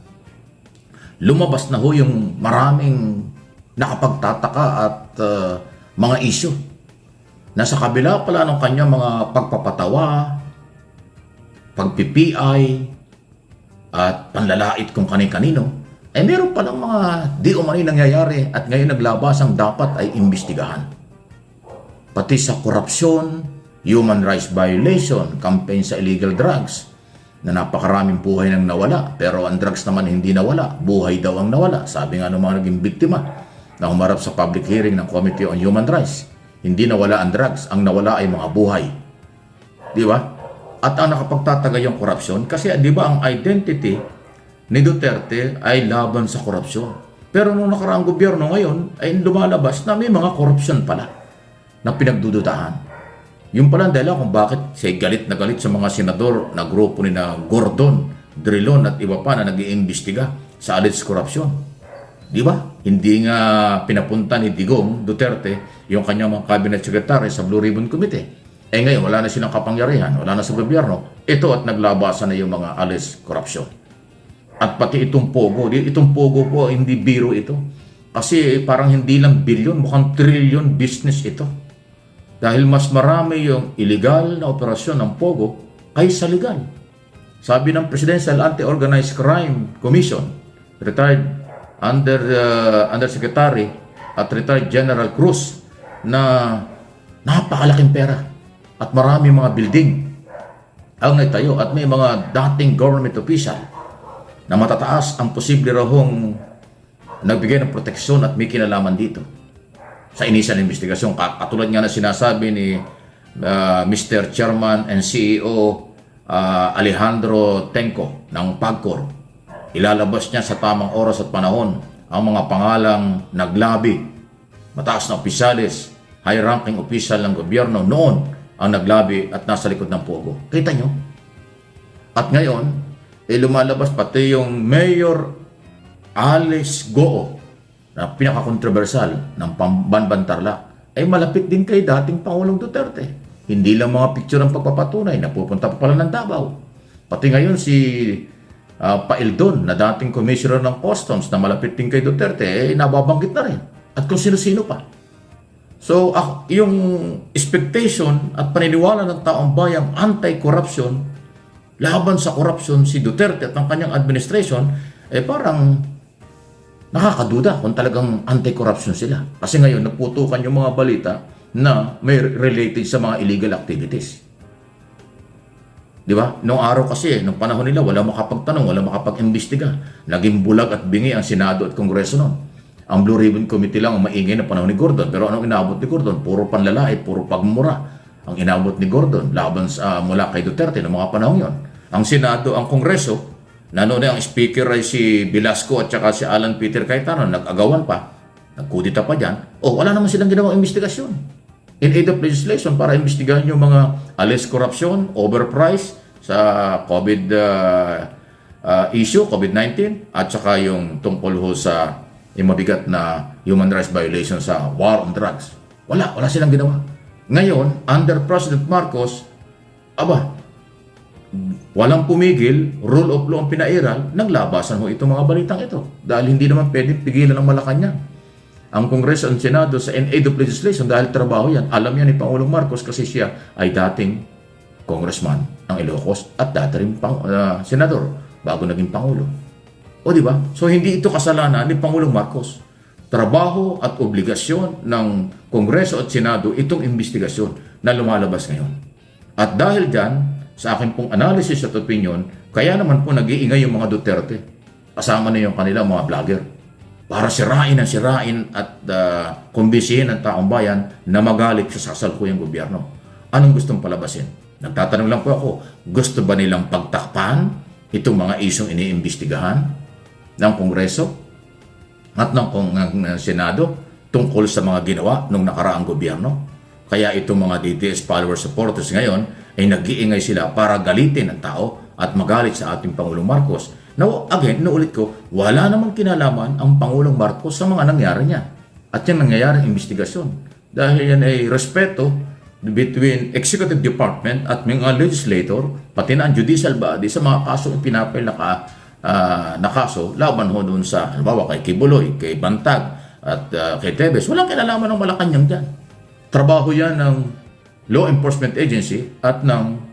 lumabas na ho yung maraming nakapagtataka at mga isyu. Nasa kabila pala ng kanyang mga pagpapatawa, pagpipiay, at panlalait kung kani-kanino, ay meron palang mga di umani nangyayari at ngayon naglabas ang dapat ay imbestigahan. Pati sa korupsyon, human rights violation, campaign sa illegal drugs, na napakaraming buhay nang nawala, pero ang drugs naman hindi nawala, buhay daw ang nawala. Sabi nga ng mga naging biktima na humarap sa public hearing ng Committee on Human Rights, hindi nawala ang drugs, ang nawala ay mga buhay. Di ba? At ang nakapagtataga yung korupsyon, kasi di ba ang identity ni Duterte ay laban sa korupsyon. Pero nung nakaraang gobyerno ngayon, ay lumalabas na may mga korupsyon pala na pinagdudutahan. Yung pala dahil kung bakit siya galit na galit sa mga senador na grupo ni na Gordon, Drilon at iba pa na nag-iimbestiga sa alleged korupsyon. Di ba? Hindi nga pinapunta ni Digong Duterte yung kanyang mga cabinet secretary sa Blue Ribbon Committee. Eh ngayon, wala na silang kapangyarihan, wala na sa gobyerno. Ito at naglabasan na yung mga alleged korupsyon. At pati itong Pogo po, hindi biro ito. Kasi parang hindi lang bilyon, mukhang trillion business ito. Dahil mas marami yung illegal na operasyon ng Pogo kaysa legal. Sabi ng Presidential Anti-Organized Crime Commission, retired Undersecretary at retired General Cruz, na napakalaking pera at marami mga building ang naitayo at may mga dating government official na matataas ang posible rahong nagbigay ng proteksyon at may kinalaman dito sa initial investigasyon. Katulad nga na sinasabi ni Mr. Chairman and CEO Alejandro Tenco ng PAGCOR, ilalabas niya sa tamang oras at panahon ang mga pangalang naglabi, mataas na opisyalis, high-ranking official ng gobyerno noon ang naglabi at nasa likod ng Pogo. Kita nyo? At ngayon, lumalabas pati yung Mayor Alice Goo, na pinaka-controversial ng Banbantarlac, ay malapit din kay dating Pangulong Duterte. Hindi lang mga picture ang pagpapatunay, napupunta pa pala ng Davao. Pati ngayon si Paildon, na dating Commissioner ng Customs na malapit din kay Duterte, nababanggit na rin. At kung sino-sino pa. So, yung expectation at paniniwala ng taong bayang anti-corruption, laban sa corruption si Duterte at ang kanyang administration, parang nakakaduda kung talagang anti-corruption sila. Kasi ngayon, naputukan yung mga balita na may related sa mga illegal activities. Di ba? Noong araw kasi, nung panahon nila, wala makapagtanong, wala makapag-imbestiga. Naging bulag at bingi ang Senado at Kongreso noon. Ang Blue Ribbon Committee lang ang maingay na panahon ni Gordon. Pero anong inabot ni Gordon? Puro panlalait, puro pagmura. Ang inabot ni Gordon laban mula kay Duterte noong mga panahon yon. Ang Senado, ang Kongreso, na noon ang speaker ay si Velasco at saka si Alan Peter Cayetano, nag-agawan pa, nagkudita pa dyan. Wala naman silang ginawang investigasyon in aid of legislation para imbestigahan yung mga alleged corruption, overprice sa COVID issue, COVID-19, at saka yung tungkol ho sa yung mabigat na human rights violation sa war on drugs. Wala silang ginawa. Ngayon, under President Marcos, walang pumigil, rule of law ang pinairal, naglabasan ho itong mga balitang ito. Dahil hindi naman pwedeng pigilan ng Malacanang ang Kongreso at Senado sa in aid of legislation dahil trabaho yan. Alam yan ni Pangulong Marcos kasi siya ay dating congressman ng Ilocos at dati rin senador bago naging Pangulo. O di ba? So hindi ito kasalanan ni Pangulong Marcos. Trabaho at obligasyon ng Kongreso at Senado itong investigasyon na lumalabas ngayon. At dahil dyan, sa akin pong analysis at opinion, kaya naman po nag-iingay yung mga Duterte. Kasama na yung kanilang mga vlogger. Para sirain at kumbisihin ang taong bayan na magalit sa kasalukuyang gobyerno. Anong gustong palabasin? Nagtatanong lang po ako, gusto ba nilang pagtakpan itong mga isyong iniimbestigahan ng Kongreso at ng Senado tungkol sa mga ginawa ng nakaraang gobyerno? Kaya itong mga DDS follower supporters ngayon ay nag-iingay sila para galitin ang tao at magalit sa ating Pangulong Marcos. Now, again, inuulit ko, wala namang kinalaman ang Pangulong Marcos sa mga nangyari niya. At yung nangyayaring investigasyon. Dahil yan ay respeto between Executive Department at mga legislator, pati na ang judicial body sa mga kasong pinapil na kaso laban ho doon sa, halimbawa kay Kibuloy, kay Bantag, at kay Tebes. Walang kinalaman ng Malacanang dyan. Trabaho yan ng law enforcement agency at ng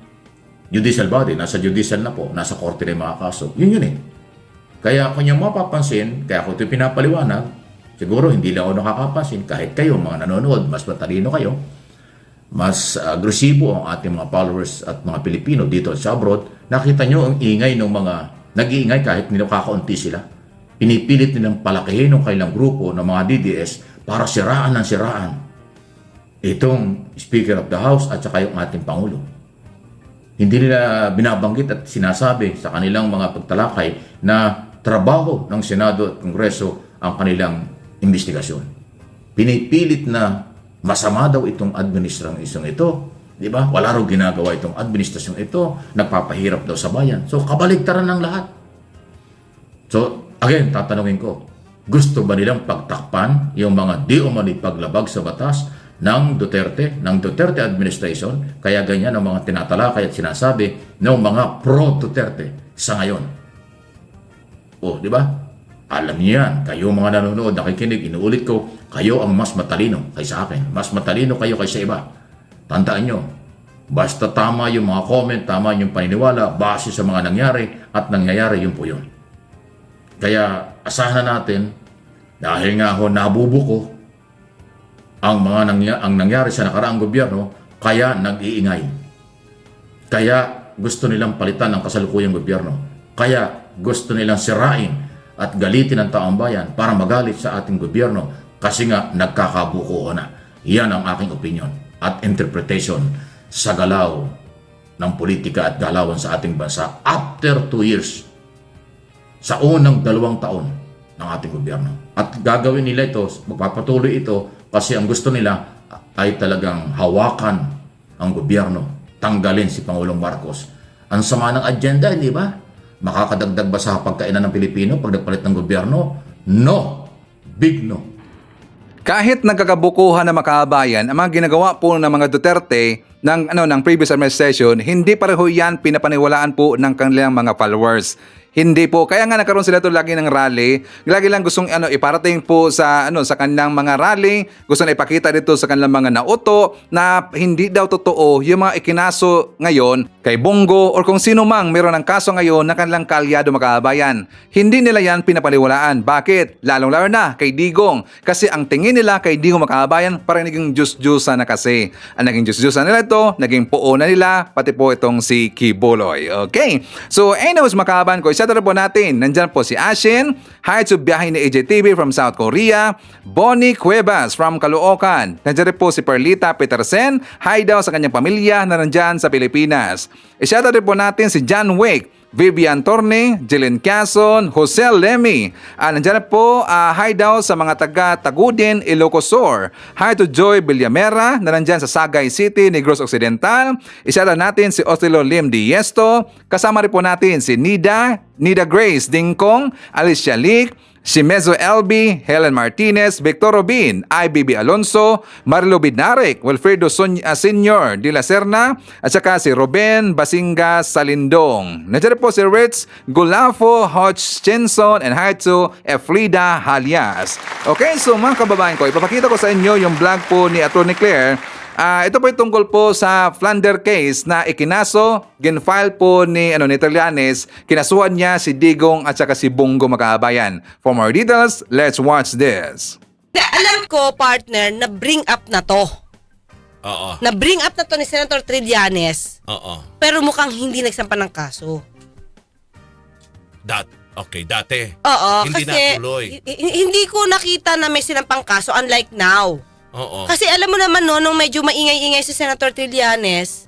judicial body. Nasa judicial na po, nasa korte na yung mga kaso. Yun eh. Kaya kung yung mapapansin, kaya ako ito pinapaliwanag, siguro hindi lang ako nakakapansin, kahit kayo mga nanonood, mas matalino kayo, mas agresibo ang ating mga followers at mga Pilipino dito at sa abroad, nakita nyo ang ingay ng mga nag-iingay kahit ninukakaunti sila. Pinipilit nilang palakihin ng kailang grupo ng mga DDS para siraan ng siraan itong Speaker of the House at saka yung ating Pangulo. Hindi nila binabanggit at sinasabi sa kanilang mga pagtalakay na trabaho ng Senado at Kongreso ang kanilang investigasyon. Pinipilit na masama daw itong administrasyong ito. Di ba? Wala raw ginagawa itong administrasyong ito. Nagpapahirap daw sa bayan. So, kabaligtaran ng lahat. So, again, tatanungin ko, gusto ba nilang pagtakpan yung mga di umano'y paglabag sa batas ng Duterte administration, kaya ganyan ang mga tinatalakay at sinasabi ng mga pro-Duterte sa ngayon. Di ba? Alam niyo yan, kayo mga nanonood, nakikinig, inuulit ko, kayo ang mas matalino kaysa akin. Mas matalino kayo kaysa iba. Tandaan nyo, basta tama yung mga comment, tama yung paniniwala, base sa mga nangyari at nangyayari, yun po yun. Kaya asahan natin, dahil nga ho nabubuko ang nangyari sa nakaraang gobyerno, kaya nag-iingay. Kaya gusto nilang palitan ang kasalukuyang gobyerno. Kaya gusto nilang sirain at galitin ang taong bayan para magalit sa ating gobyerno kasi nga nagkakabuko na. Yan ang aking opinion at interpretation sa galaw ng politika at galawan sa ating bansa after 2 years, sa unang 2 taon ng ating gobyerno. At gagawin nila ito, magpapatuloy ito kasi ang gusto nila ay talagang hawakan ang gobyerno, tanggalin si Pangulong Marcos. Ang sama ng agenda, hindi ba? Makakadagdag ba sa pagkainan ng Pilipino pag nagpalit ng gobyerno? No. Big no. Kahit nagkakabukuhan na makabayan ang mga ginagawa po ng mga Duterte ng previous administration, hindi pareho yan pinapaniwalaan po ng kanilang mga followers. Hindi po. Kaya nga nagkaroon sila to lagi ng rally. Lagi lang gustong iparating po sa sa kanilang mga rally. Gusto na ipakita dito sa kanilang mga nauto na hindi daw totoo yung mga ikinaso ngayon kay Bongo or kung sino mang meron ng kaso ngayon na kanilang kaalyado makabayan. Hindi nila yan pinapaliwalaan. Bakit? Lalong-lalo na kay Digong. Kasi ang tingin nila kay Digong makabayan parang naging Diyos-Diyosa na kasi. Ang naging Diyos-Diyosa nila ito, naging puo na nila, pati po itong si Kibuloy. Okay? So anyways makabayan ko, isa po natin. Nandyan po si Ashin, hi to biyahe ni AJTV from South Korea, Bonnie Cuevas from Caloocan. Nandyan rin po si Perlita Petersen, hi daw sa kanyang pamilya na nandyan sa Pilipinas. Isyata rin po natin si John Wick, Vivian Torne, Jillian Quezon, Jose Lemmy. Nandiyan na po, hi daw sa mga taga-Tagudin, Ilocos Sur. Hi to Joy Villamera na nandyan sa Sagay City, Negros Occidental. Isa natin si Otelo Lim Diesto. Kasama rin po natin si Nida Grace Dingkong, Alicia Leak, si Mezo LB, Helen Martinez, Victor Robin, IBB Alonso, Marlo Bidnarek, Wilfredo Senior de la Serna, at saka si Ruben Basinga Salindong. Nandiyan po si Ritz Gulafo Hodgkinson and hi to Efrida Halias. Okay, so mga kababayan ko, ipapakita ko sa inyo yung vlog po ni Atty. Claire. Ito po yung tungkol po sa Flander case na ikinaso, ginfile po ni Trillanes, kinasuhan niya si Digong at saka si Bongo Makabayan. For more details, let's watch this. Alam ko, partner, na bring up na to. Oo. Na bring up na to ni Senator Trillanes. Oo. Pero mukhang hindi nagsampa ng kaso. Dati. Oo, hindi kasi natuloy. hindi ko nakita na may sinampang kaso unlike now. Oo. Kasi alam mo naman nung medyo maingay-ingay si Senator Trillanes,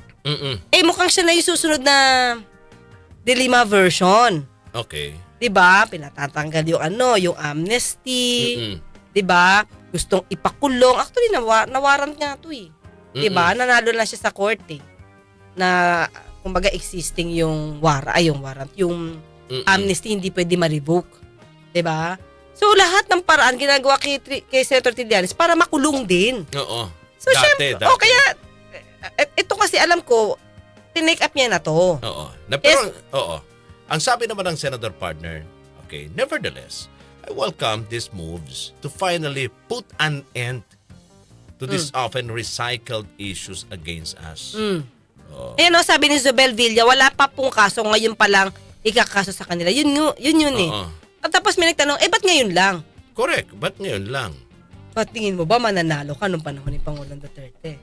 mukhang siya na yung susunod na Dilima version. Okay. 'Di ba? Pinatatanggal yung amnesty. 'Di ba? Gustong ipakulong. Actually nawarrant nga 'to eh. 'Di ba? Nanalo na siya sa court eh. Na kumbaga existing yung warrant, yung amnesty hindi pwede ma-revoke. 'Di ba? So, lahat ng paraan ginagawa kay Senator Trillanes para makulong din. Oo. So, dati. Kaya, ito kasi alam ko, tinake up niya na to. Oo. Oo. Ang sabi naman ng Senator partner, okay, nevertheless, I welcome these moves to finally put an end to these often recycled issues against us. Ayan o, sabi ni Zobel Villa, wala pa pong kaso, ngayon pa lang ikakaso sa kanila. Yun eh. At tapos may nagtanong, ba't ngayon lang? Correct, ba't ngayon lang? Ba't tingin mo ba mananalo ka nung panahon ni Pangulong Duterte?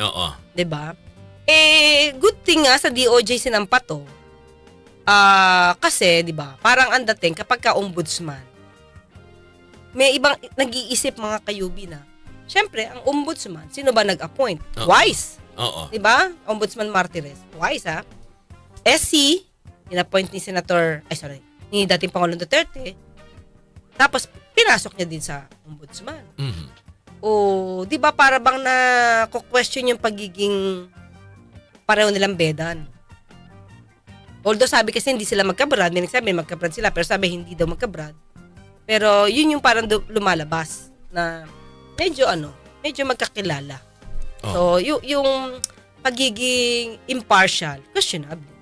Oo. Diba? Good thing nga sa DOJ sinampa to. Kasi, diba, parang ang dating kapag ka-ombudsman, may ibang nag-iisip mga kayubi na, syempre, ang ombudsman, sino ba nag-appoint? Wise. Oo. Diba? Ombudsman Martires. Wise, ha? SC, in-appoint ni dating Pangulong Duterte. Tapos, pinasok niya din sa ombudsman. O, di ba para bang na-question yung pagiging pareho nilang bedan? Although sabi kasi hindi sila magkabrad, may nagsabi magkabrad sila, pero sabi hindi daw magkabrad. Pero yun yung parang lumalabas na medyo magkakilala. So, yung pagiging impartial, questionable.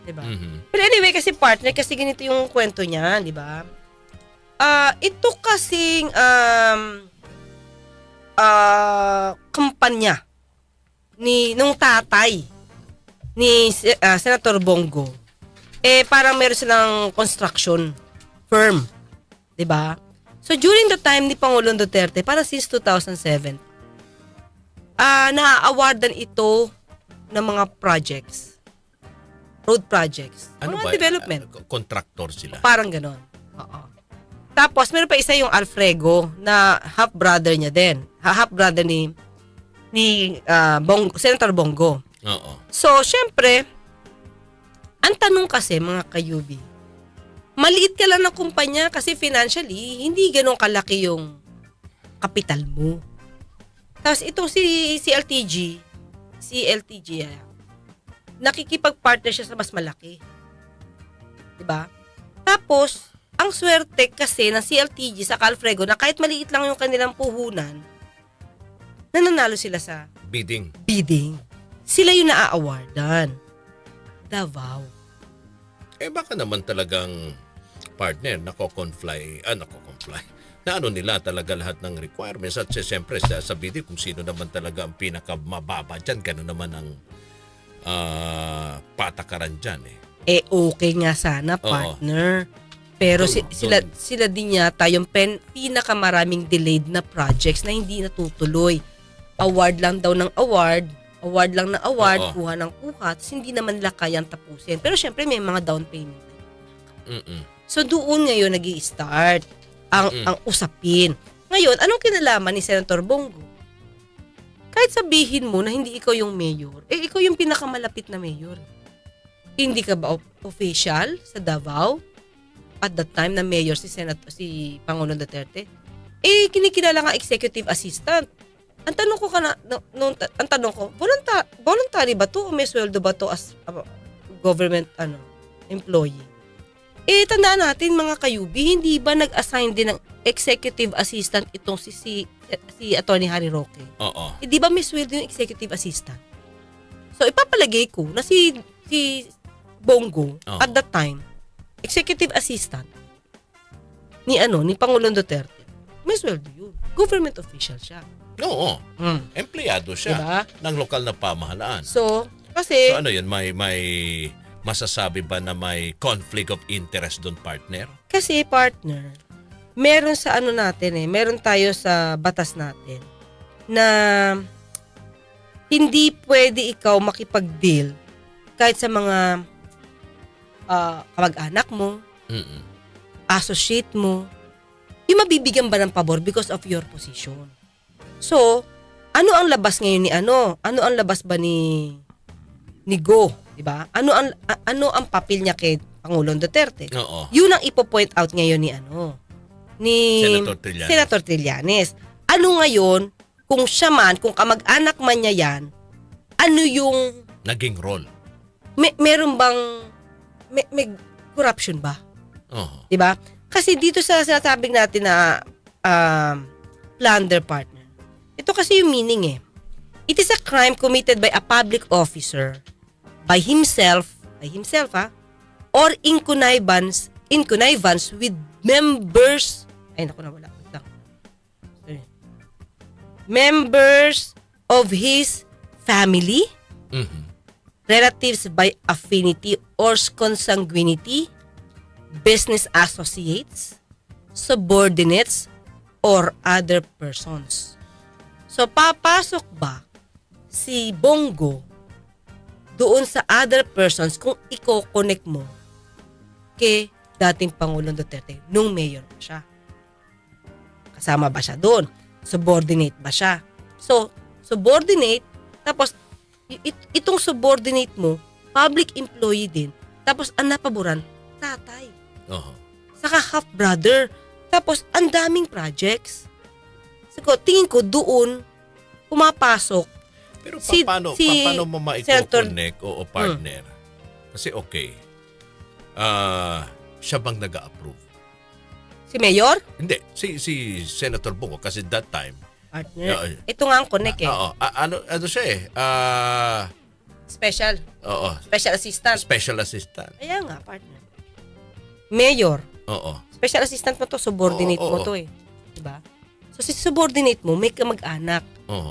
Diba? Pero anyway, kasi partner, kasi ganito yung kwento niya, di ba? Ito kasing kampanya nung tatay ni Senator Bongo, parang meron silang construction firm, di ba? So during the time ni Pangulong Duterte, parang since 2007, na-awardan ito ng mga projects. Road projects. Ano mga ba? Development. Contractor sila. Parang ganon. Oo. Tapos, meron pa isa yung Alfredo na half-brother niya din. Half-brother ni Senator Bongo. Oo. So, syempre, ang tanong kasi, mga kayubi, maliit ka lang ng kumpanya kasi financially, hindi ganun kalaki yung kapital mo. Tapos, itong si LTG, nakikipag-partner siya sa mas malaki. Diba? Tapos, ang swerte kasi ng CLTG sa Calfrego na kahit maliit lang yung kanilang puhunan, nananalo sila sa bidding. Sila yung naa-awardan. Davao. baka naman talagang partner, nako-comply, na ano nila talaga lahat ng requirements at siyempre sasabihin kung sino naman talaga ang pinakamababa dyan, gano'n naman ang patakaran dyan eh. Okay nga sana, partner. Pero sila din yata yung pinakamaraming delayed na projects na hindi natutuloy. Award lang daw ng award, kuha ng kuha, tapos hindi naman nila kayang tapusin. Pero syempre may mga down payment. So doon ngayon nag-i-start ang usapin. Ngayon, anong kinalaman ni Senator Bongo? Kahit sabihin mo na hindi ikaw yung mayor, ikaw yung pinakamalapit na mayor. Hindi ka ba official sa Davao? At that time na mayor si Pangulong Duterte? Kinikilala nga executive assistant. Ang tanong ko, voluntary ba to o may sweldo ba to as government employee? Tandaan natin mga kayubi, hindi ba nag-assign din ng executive assistant itong si Attorney Harry Roque? Oo. Di ba may sweldo yung executive assistant? So ipapalagay ko na si Bongo at that time, executive assistant ni Pangulong Duterte, may sweldo yun. Government official siya. Oo. Empleyado siya ng lokal na pamahalaan. So ano yun, may masasabi ba na may conflict of interest doon, partner? Kasi partner, meron sa meron tayo sa batas natin na hindi pwede ikaw makipag-deal kahit sa mga kamag-anak mo, associate mo, yung mabibigyan ba ng pabor because of your position. So, ano ang labas ngayon ni Ano ang labas ba ni Go, di ba? Ano ang papel niya kay Pangulong Duterte? Oo. Yun ang ipo-point out ngayon ni Senator Trillanes. Ano ngayon, kung siya man, kung kamag-anak man niya yan, ano yung naging role? Meron bang may corruption ba? Oo. 'Di ba? Kasi dito sa sinasabing natin na plunder, partner. Ito kasi yung meaning eh. It is a crime committed by a public officer by himself or in connivance with members members of his family, relatives by affinity or consanguinity, business associates, subordinates, or other persons. So, papasok ba si Bongo doon sa other persons kung i-connect mo kay dating Pangulong Duterte nung mayor pa siya? Kasama ba siya doon? Subordinate ba siya? So, subordinate, tapos itong subordinate mo, public employee din, tapos ang napaboran, tatay. Saka half-brother. Tapos, ang daming projects. So, tingin ko doon, pumapasok. Pero paano mo ma-connect o partner? Kasi siya bang nag-approve? Si Mayor? Hindi, si Senator Bongo kasi that time. Partner. Ito nga ang connect eh. Ano siya eh? Special. Oo. Special assistant. Special assistant. Kaya nga, partner. Mayor. Oo. Special assistant mo to, subordinate mo to eh. Diba? So, si subordinate mo, may kamag-anak.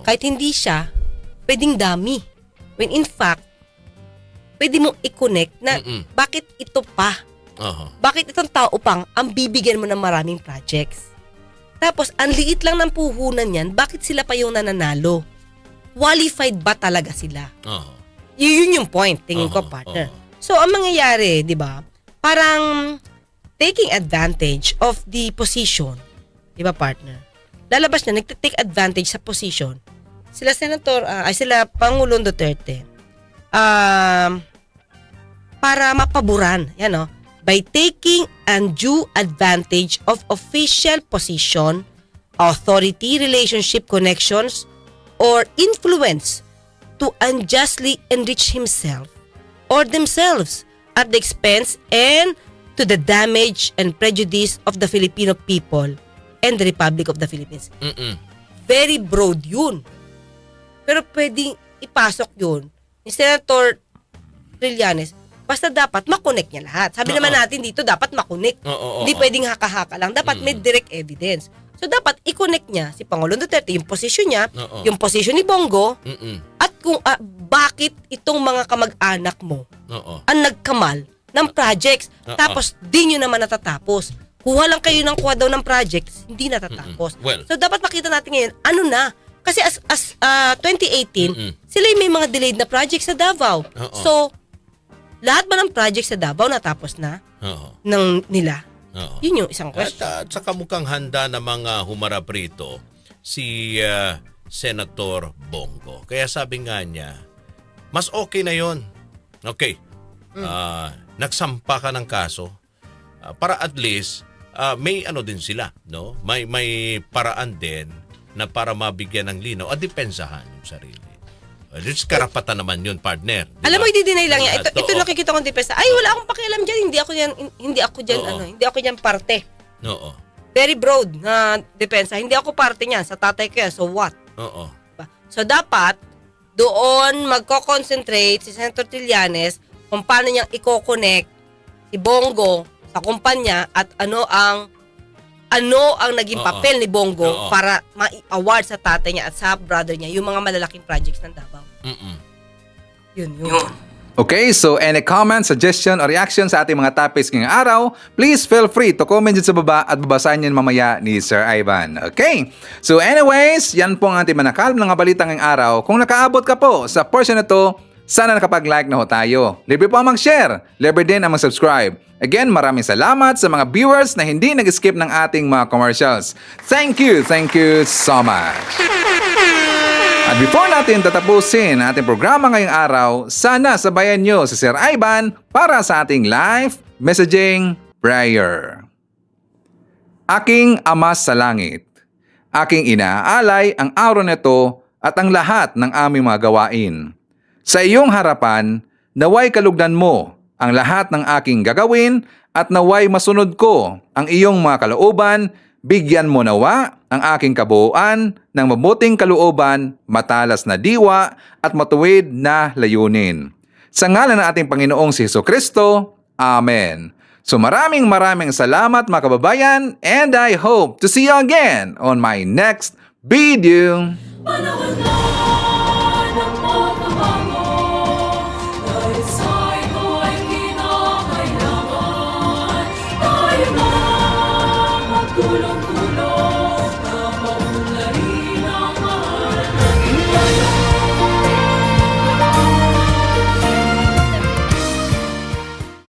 Kahit hindi siya, pwedeng dummy. When in fact, pwede mong i-connect na bakit ito pa? Bakit itong tao pang ang bibigyan mo ng maraming projects? Tapos, ang liit lang ng puhunan yan, bakit sila pa yung nananalo? Qualified ba talaga sila? Yun yung point, tingin ko, partner. So, ang mangyayari, di ba, parang taking advantage of the position, di ba, partner? Lalabas na, nagtitake advantage sa position. Sila sila Pangulong Duterte, para mapaboran, by taking undue advantage of official position, authority, relationship connections, or influence to unjustly enrich himself or themselves at the expense and to the damage and prejudice of the Filipino people and the Republic of the Philippines. Very broad yun. Pero pwedeng ipasok yun ni Senator Trillanes Basta dapat makonect niya lahat. Sabi naman natin dito, dapat makonect. Hindi pwedeng haka-haka lang. Dapat may direct evidence. So dapat i-connect niya si Pangulong Duterte, yung posisyon niya, yung posisyon ni Bongo, at kung bakit itong mga kamag-anak mo ang nagkamal ng projects. Tapos di nyo naman natatapos. Kuha lang kayo ng kuha daw ng projects, hindi natatapos. Well, so dapat makita natin ngayon, ano na? Kasi as 2018, sila yung may mga delayed na projects sa Davao. So, lahat ba ng projects sa Davao natapos na ng nila? Yun yung isang question. At saka mukhang handa na mga humarap rito si Senator Bongo. Kaya sabi nga niya, mas okay na yon. Okay. Nagsampa ka ng kaso para at least may ano din sila, no? May paraan din na para mabigyan ng linaw at depensahan yung sarili. It's karapatan naman yun, partner. Diba? Alam mo, i-deny lang yan. Ito nakikita kong depensa. Ay, wala akong pakialam dyan. Hindi ako dyan parte. Oo. Very broad na depensa. Hindi ako parte niyan. Sa tatay ko yan. So what? Oo. So dapat, doon magko-concentrate si Senator Trillanes kung paano niyang i-connect si Bongo sa kumpanya at ano ang naging papel ni Bongo para ma-award sa tatay niya at sa brother niya yung mga malalaking projects ng Davao. Yun. Okay, so any comment, suggestion, or reaction sa ating mga topics ngayong araw, please feel free to comment dyan sa baba at babasahin yan mamaya ni Sir Ivan. Okay, so anyways, yan po ang ating manakalm ng mga balita ngayong araw. Kung nakaabot ka po sa portion na to, sana nakapag-like na ho tayo. Libre po ang mag-share, libre din ang mag-subscribe. Again, maraming salamat sa mga viewers na hindi nag-skip ng ating mga commercials. Thank you so much. At before natin tatapusin ating programa ngayong araw, sana sabayan nyo si Sir Ivan para sa ating live messaging prayer. Aking Ama sa Langit, aking inaalay ang araw nito at ang lahat ng aming mga gawain. Sa iyong harapan, naway kalugdan mo ang lahat ng aking gagawin at naway masunod ko ang iyong mga kalooban. Bigyan mo nawa ang aking kabuuan ng mabuting kalooban, matalas na diwa at matuwid na layunin. Sa ngalan ng ating Panginoong si Jesucristo, Amen. So maraming salamat mga kababayan, and I hope to see you again on my next video.